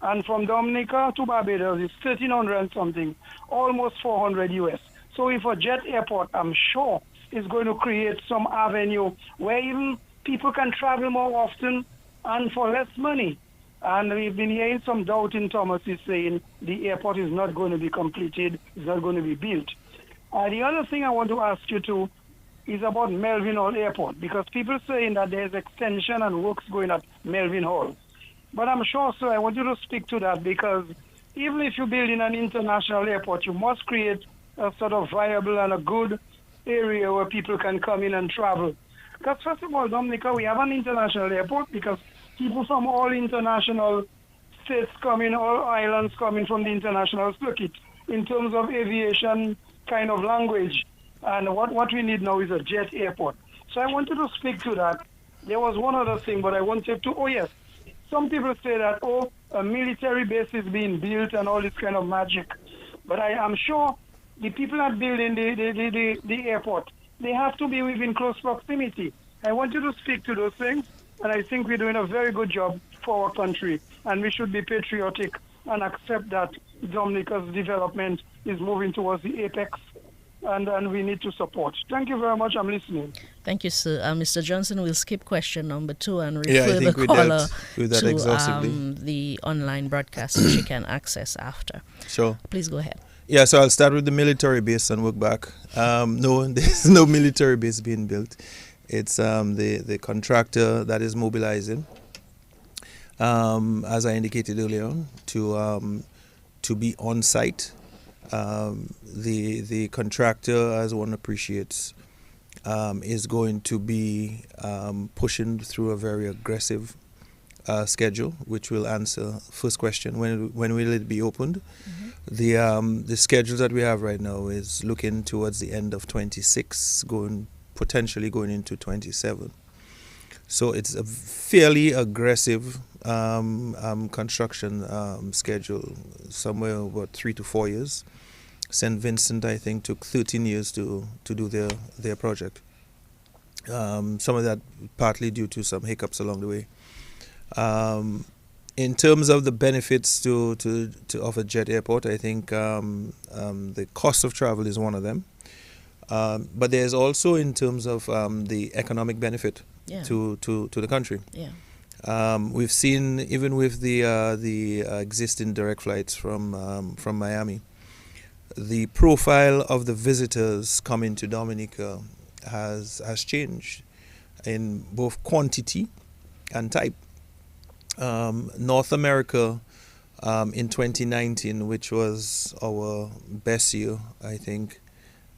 And from Dominica to Barbados is 1,300 and something, almost 400 US. So if a jet airport, I'm sure, is going to create some avenue where even people can travel more often and for less money. And we've been hearing some doubt in Thomas is saying the airport is not going to be completed, it's not going to be built. The other thing I want to ask you too is about Melvin Hall Airport, because people saying that there's extension and works going at Melvin Hall. But I'm sure, sir, I want you to speak to that, because even if you build in an international airport, you must create a sort of viable and a good area where people can come in and travel. Because first of all, Dominica, we have an international airport because people from all international states coming, all islands coming from the international circuit in terms of aviation kind of language. And what we need now is a jet airport. So I wanted to speak to that. There was one other thing, but I wanted to, yes, some people say that, a military base is being built and all this kind of magic. But I am sure the people that building the airport, they have to be within close proximity. I want you to speak to those things, and I think we're doing a very good job for our country, and we should be patriotic and accept that Dominica's development is moving towards the apex, and we need to support. Thank you very much. I'm listening. Thank you, sir. Mr. Johnson, we'll skip question number 2 and refer the caller to the online broadcast which you can access after. Sure. Please go ahead. Yeah, so I'll start with the military base and work back. No, there's no military base being built. It's the contractor that is mobilizing, as I indicated earlier, to be on site. The contractor, as one appreciates, is going to be pushing through a very aggressive schedule, which will answer first question: when will it be opened? Mm-hmm. The schedule that we have right now is looking towards the end of 26, potentially going into 27. So it's a fairly aggressive construction schedule, somewhere about 3 to 4 years. St. Vincent, I think, took 13 years to do their project. Some of that partly due to some hiccups along the way. In terms of the benefits to of a jet airport, I think the cost of travel is one of them. But there's also in terms of the economic benefit to the country. Yeah. We've seen, even with the existing direct flights from Miami, the profile of the visitors coming to Dominica has changed in both quantity and type. North America in 2019, which was our best year, I think,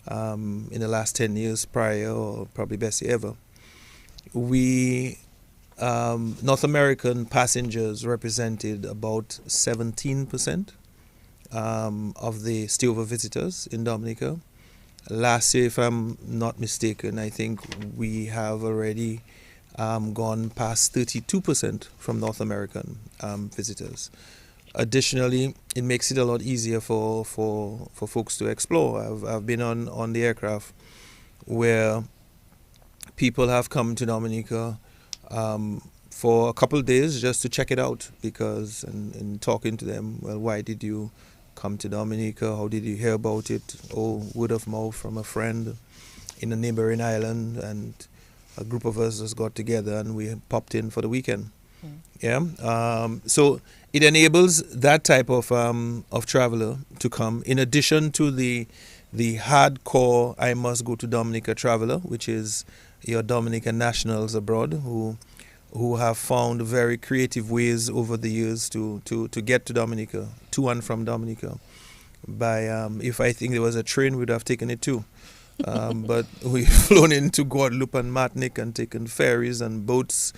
in the last 10 years prior, or probably best year ever, North American passengers represented about 17% of the stayover visitors in Dominica. Last year, if I'm not mistaken, I think we have already gone past 32% from North American visitors. Additionally, it makes it a lot easier for folks to explore. I've been on the aircraft where people have come to Dominica for a couple of days just to check it out, because in talking to them, well, why did you come to Dominica? How did you hear about it? Oh, word of mouth from a friend in a neighboring island, and a group of us just got together and we popped in for the weekend. Yeah. So it enables that type of traveler to come, in addition to the hardcore I must go to Dominica traveler, which is your Dominican nationals abroad who have found very creative ways over the years to get to Dominica, to and from Dominica. By if I think there was a train, we'd have taken it too. But we've flown into Guadeloupe and Martinique and taken ferries and boats,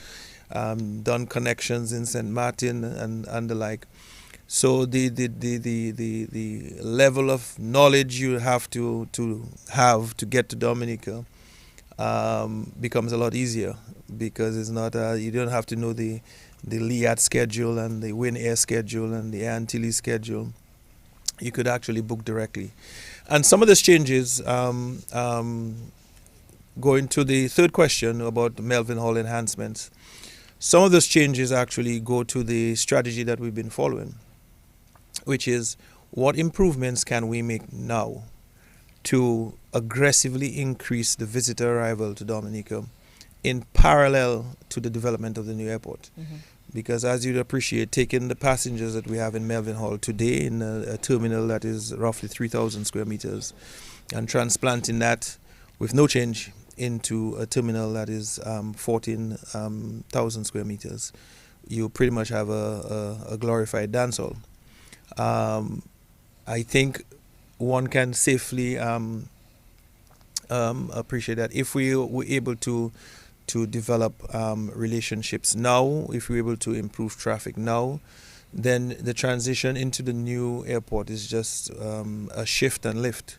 done connections in St. Martin and the like. So the level of knowledge you have to get to Dominica becomes a lot easier, because it's not you don't have to know the LIAT schedule and the Win Air schedule and the Antilles schedule. You could actually book directly. And some of these changes going to the third question about Melvin Hall enhancements, some of those changes actually go to the strategy that we've been following, which is what improvements can we make now to aggressively increase the visitor arrival to Dominica in parallel to the development of the new airport. Mm-hmm. Because as you'd appreciate, taking the passengers that we have in Melvin Hall today in a terminal that is roughly 3,000 square meters and transplanting that with no change into a terminal that is 14,000 square meters, you pretty much have a glorified dance hall. I think one can safely appreciate that if we were able to develop relationships now, if we're able to improve traffic now, then the transition into the new airport is just a shift and lift.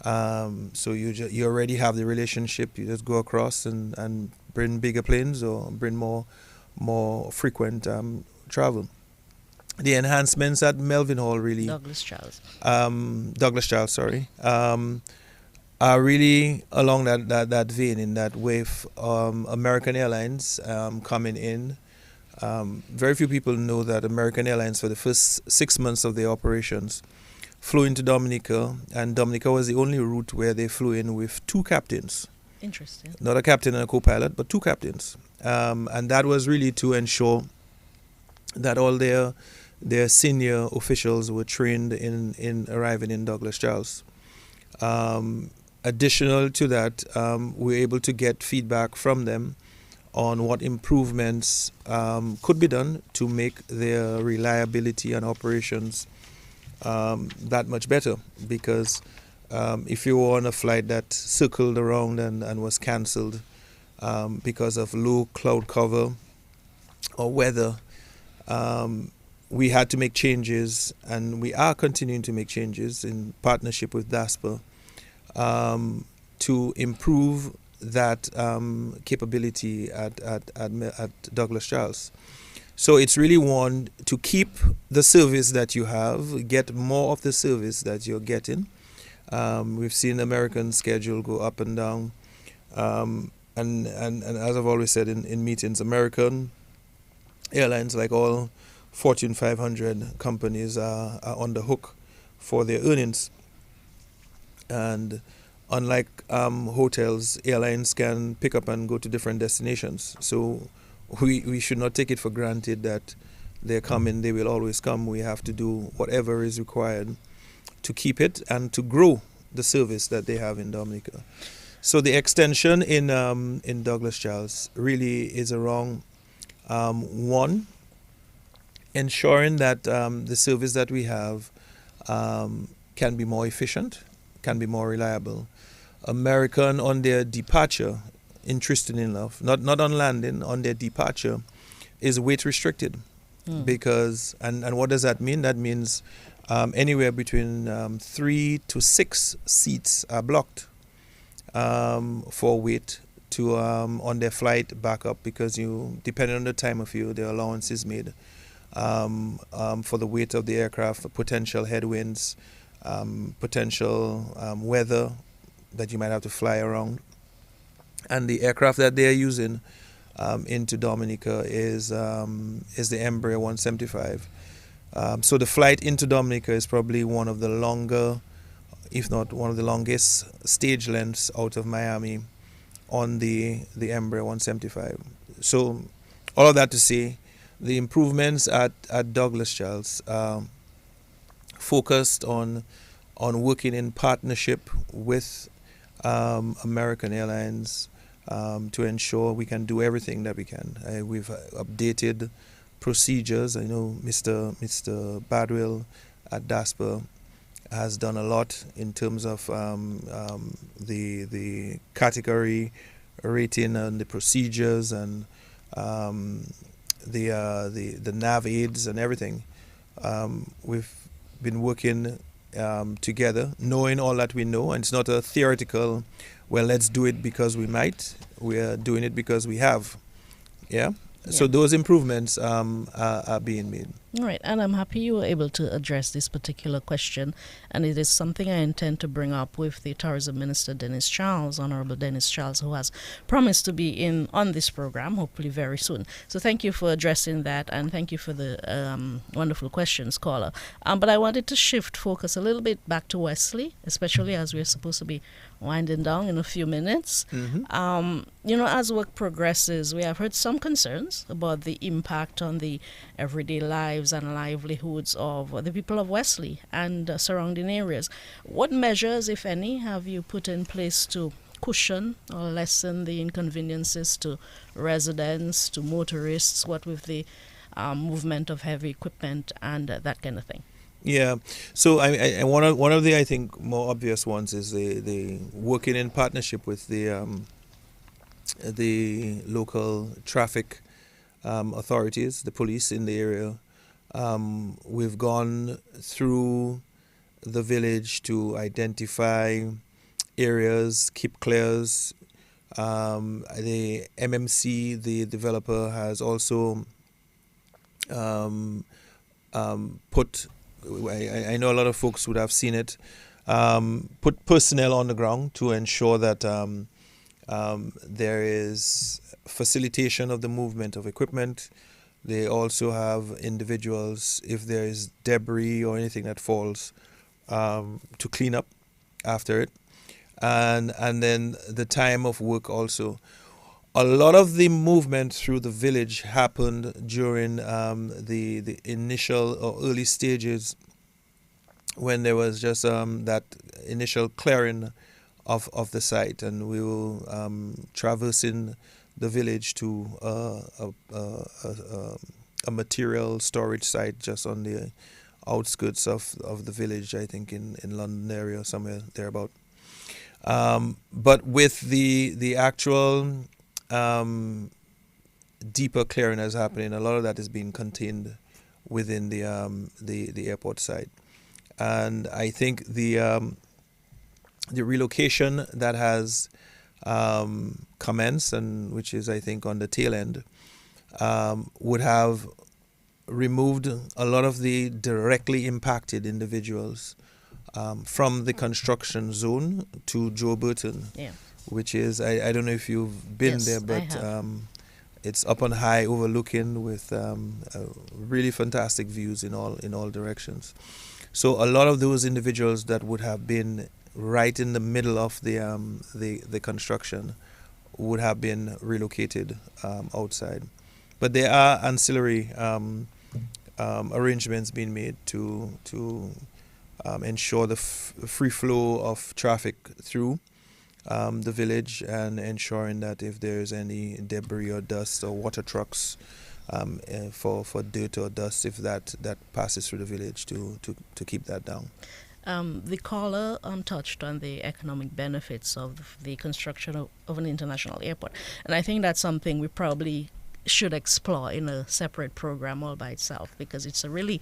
So you already have the relationship. You just go across and bring bigger planes or bring more frequent travel. The enhancements at Melvin Hall really Douglas Charles, sorry, are really along that vein, in that with American Airlines coming in. Very few people know that American Airlines, for the first 6 months of their operations, flew into Dominica, and Dominica was the only route where they flew in with two captains. Interesting. Not a captain and a co-pilot, but two captains. And that was really to ensure that all their senior officials were trained in arriving in Douglas Charles. Additional to that, we're able to get feedback from them on what improvements could be done to make their reliability and operations that much better. Because if you were on a flight that circled around and was cancelled because of low cloud cover or weather, we had to make changes, and we are continuing to make changes in partnership with DASPA to improve that capability at Douglas Charles. So it's really one to keep the service that you have, get more of the service that you're getting. We've seen American schedule go up and down, and as I've always said in meetings, American Airlines, like all Fortune 500 companies, are on the hook for their earnings. And unlike hotels, airlines can pick up and go to different destinations. So we should not take it for granted that they're coming, they will always come. We have to do whatever is required to keep it and to grow the service that they have in Dominica. So the extension in Douglas Charles really is around one, ensuring that the service that we have can be more efficient, can be more reliable. American, on their departure, interestingly enough, not on landing, on their departure, is weight restricted. Because, and what does that mean? That means anywhere between 3 to 6 seats are blocked for weight to on their flight back up, because depending on the time of year, their allowance is made for the weight of the aircraft, potential headwinds, potential weather that you might have to fly around. And the aircraft that they're using into Dominica is the Embraer 175. So the flight into Dominica is probably one of the longer, if not one of the longest stage lengths out of Miami on the Embraer 175. So all of that to say, the improvements at Douglas Charles focused on working in partnership with American Airlines to ensure we can do everything that we can. We've updated procedures. I know Mr. Badwell at DASPA has done a lot in terms of the category rating and the procedures and the nav aids and everything. We've been working together, knowing all that we know, and it's not a theoretical, well, let's do it because we might. We're doing it because we have. Yeah? So those improvements are being made. All right, and I'm happy you were able to address this particular question, and it is something I intend to bring up with the Tourism Minister, Dennis Charles, Honorable Dennis Charles, who has promised to be in on this program, hopefully very soon. So thank you for addressing that, and thank you for the wonderful questions, caller. But I wanted to shift focus a little bit back to Wesley, especially as we're supposed to be winding down in a few minutes. As work progresses, we have heard some concerns about the impact on the everyday lives and livelihoods of the people of Wesley and surrounding areas. What measures, if any, have you put in place to cushion or lessen the inconveniences to residents, to motorists, what with the movement of heavy equipment and that kind of thing? Yeah, so I one of the, I think, more obvious ones is the working in partnership with the local traffic authorities, the police in the area. We've gone through the village to identify areas, keep clears. The MMC, the developer, has also put, I know a lot of folks would have seen it, put personnel on the ground to ensure that there is facilitation of the movement of equipment. They also have individuals, if there is debris or anything that falls, to clean up after it. And then the time of work also. A lot of the movement through the village happened during the initial or early stages, when there was just that initial clearing of the site, and we were traversing the village to a material storage site just on the outskirts of the village, I think in London area, somewhere thereabout. But with the actual deeper clearing that's happening, a lot of that is being contained within the airport site. And I think the relocation that has commenced, and which is, I think, on the tail end, would have removed a lot of the directly impacted individuals from the construction zone to Joe Burton, which is, I don't know if you've been there, but it's up on high, overlooking, with really fantastic views in all directions. So a lot of those individuals that would have been right in the middle of the construction would have been relocated outside. But there are ancillary arrangements being made to ensure the free flow of traffic through the village, and ensuring that if there's any debris or dust or water trucks for dirt or dust, if that passes through the village, to keep that down. The caller touched on the economic benefits of the construction of an international airport, and I think that's something we probably should explore in a separate program all by itself, because it's a really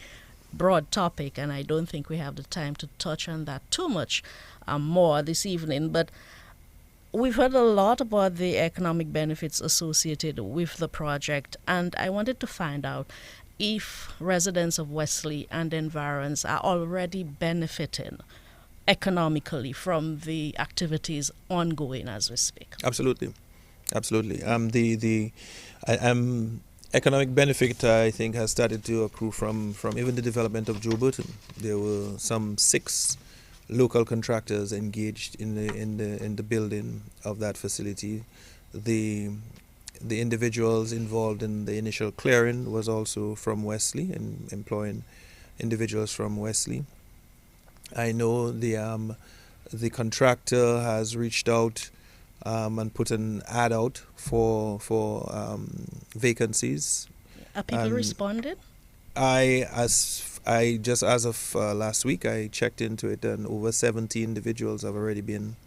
broad topic, and I don't think we have the time to touch on that too much more this evening. But we've heard a lot about the economic benefits associated with the project, and I wanted to find out if residents of Wesley and environs are already benefiting economically from the activities ongoing as we speak. Absolutely. The economic benefit, I think, has started to accrue from even the development of Joe Burton. There were some 6 local contractors engaged in the building of that facility. The individuals involved in the initial clearing was also from Wesley, and employing individuals from Wesley. I know the contractor has reached out and put an ad out for vacancies. Are people responded? As of last week, I checked into it, and over 70 individuals have already been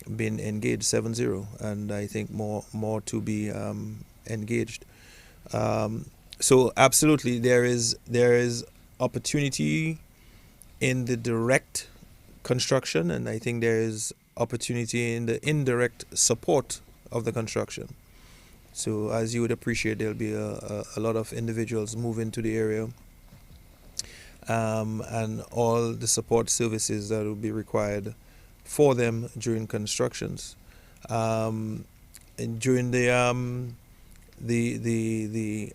engaged, 70, and I think more to be engaged. So absolutely, there is opportunity in the direct construction, and I think there is opportunity in the indirect support of the construction. So as you would appreciate, there'll be a lot of individuals moving to the area and all the support services that will be required for them during constructions. And during the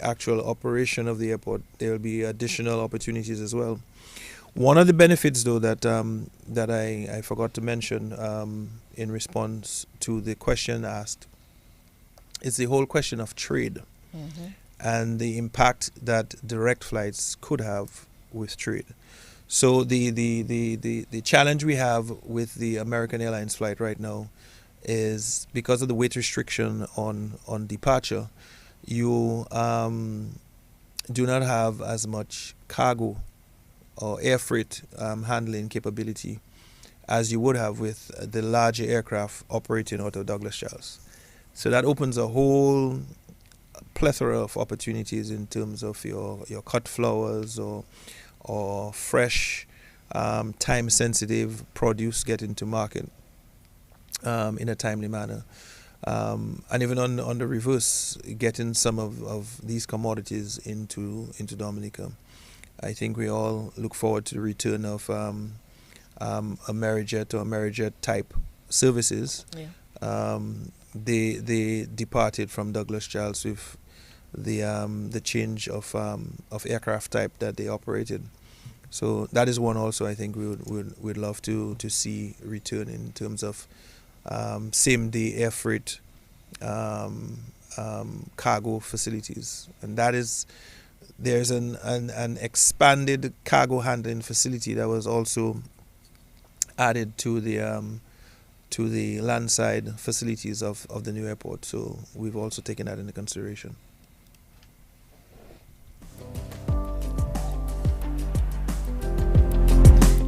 actual operation of the airport, there will be additional opportunities as well. One of the benefits, though, that I forgot to mention in response to the question asked is the whole question of trade and the impact that direct flights could have with trade. So the challenge we have with the American Airlines flight right now is because of the weight restriction on departure, you do not have as much cargo or air freight handling capability as you would have with the larger aircraft operating out of Douglas Charles. So that opens a whole plethora of opportunities in terms of your cut flowers or fresh, time-sensitive produce getting to market in a timely manner. And even on the reverse, getting some of these commodities into Dominica. I think we all look forward to the return of Amerijet or Amerijet type services. Yeah. They departed from Douglas Charles with the change of aircraft type that they operated. So that is one also I think we'd love to see return in terms of same day air freight cargo facilities, and that is there's an expanded cargo handling facility that was also added to the landside facilities of the new airport. So we've also taken that into consideration.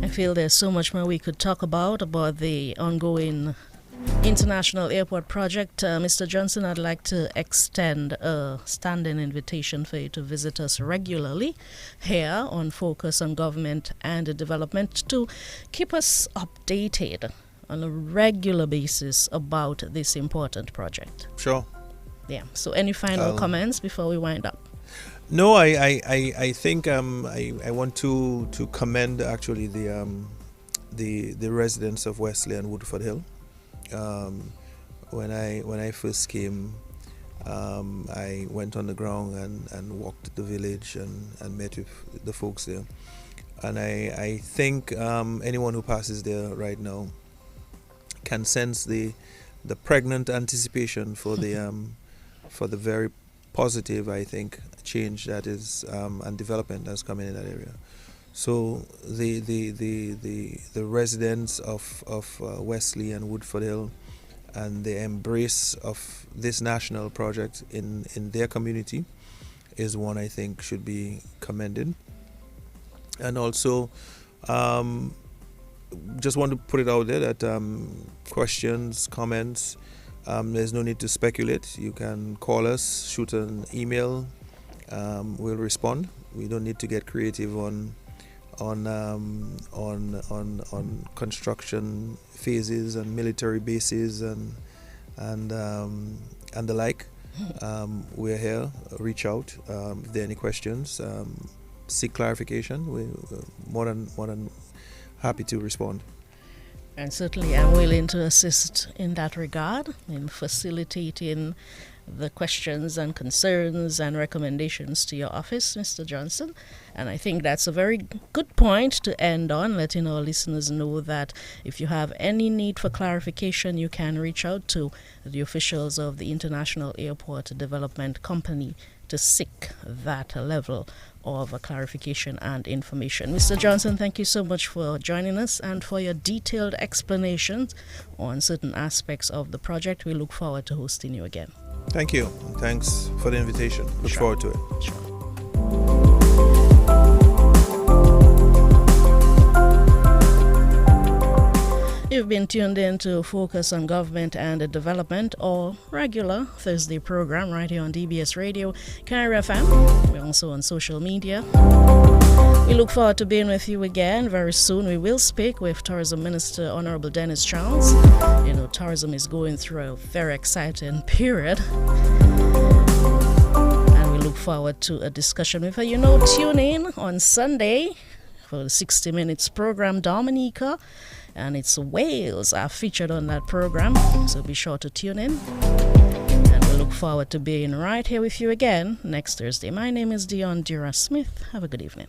I feel there's so much more we could talk about the ongoing International Airport project. Mr. Johnson, I'd like to extend a standing invitation for you to visit us regularly here on Focus on Government and Development to keep us updated on a regular basis about this important project. Sure. Yeah. So any final comments before we wind up? No, I think I want to commend actually the residents of Wesley and Woodford Hill. When I first came, I went on the ground and walked the village and met with the folks there. And I think anyone who passes there right now can sense the pregnant anticipation for the very positive, I think, change that is and development that's coming in that area. So the residents of Wesley and Woodford Hill and the embrace of this national project in their community is one I think should be commended. And also just want to put it out there that questions, comments, there's no need to speculate. You can call us, shoot an email, we'll respond. We don't need to get creative on construction phases and military bases and the like. We're here. Reach out if there are any questions. Seek clarification. We're more than happy to respond. And certainly I'm willing to assist in that regard, in facilitating the questions and concerns and recommendations to your office, Mr. Johnson. And I think that's a very good point to end on, letting our listeners know that if you have any need for clarification, you can reach out to the officials of the International Airport Development Company to seek that level of clarification and information. Mr. Johnson, thank you so much for joining us and for your detailed explanations on certain aspects of the project. We look forward to hosting you again. Thank you. Thanks for the invitation. Look forward to it. Sure. You've been tuned in to Focus on Government and Development, or regular Thursday program right here on DBS Radio, Carrier FM. We're also on social media. We look forward to being with you again very soon. We will speak with Tourism Minister Honorable Dennis Charles. You know, tourism is going through a very exciting period. And we look forward to a discussion with her. You know, tune in on Sunday for the 60 Minutes program, Dominica, and its whales are featured on that program, so be sure to tune in. And we look forward to being right here with you again next Thursday. My name is Dion Dura Smith. Have a good evening.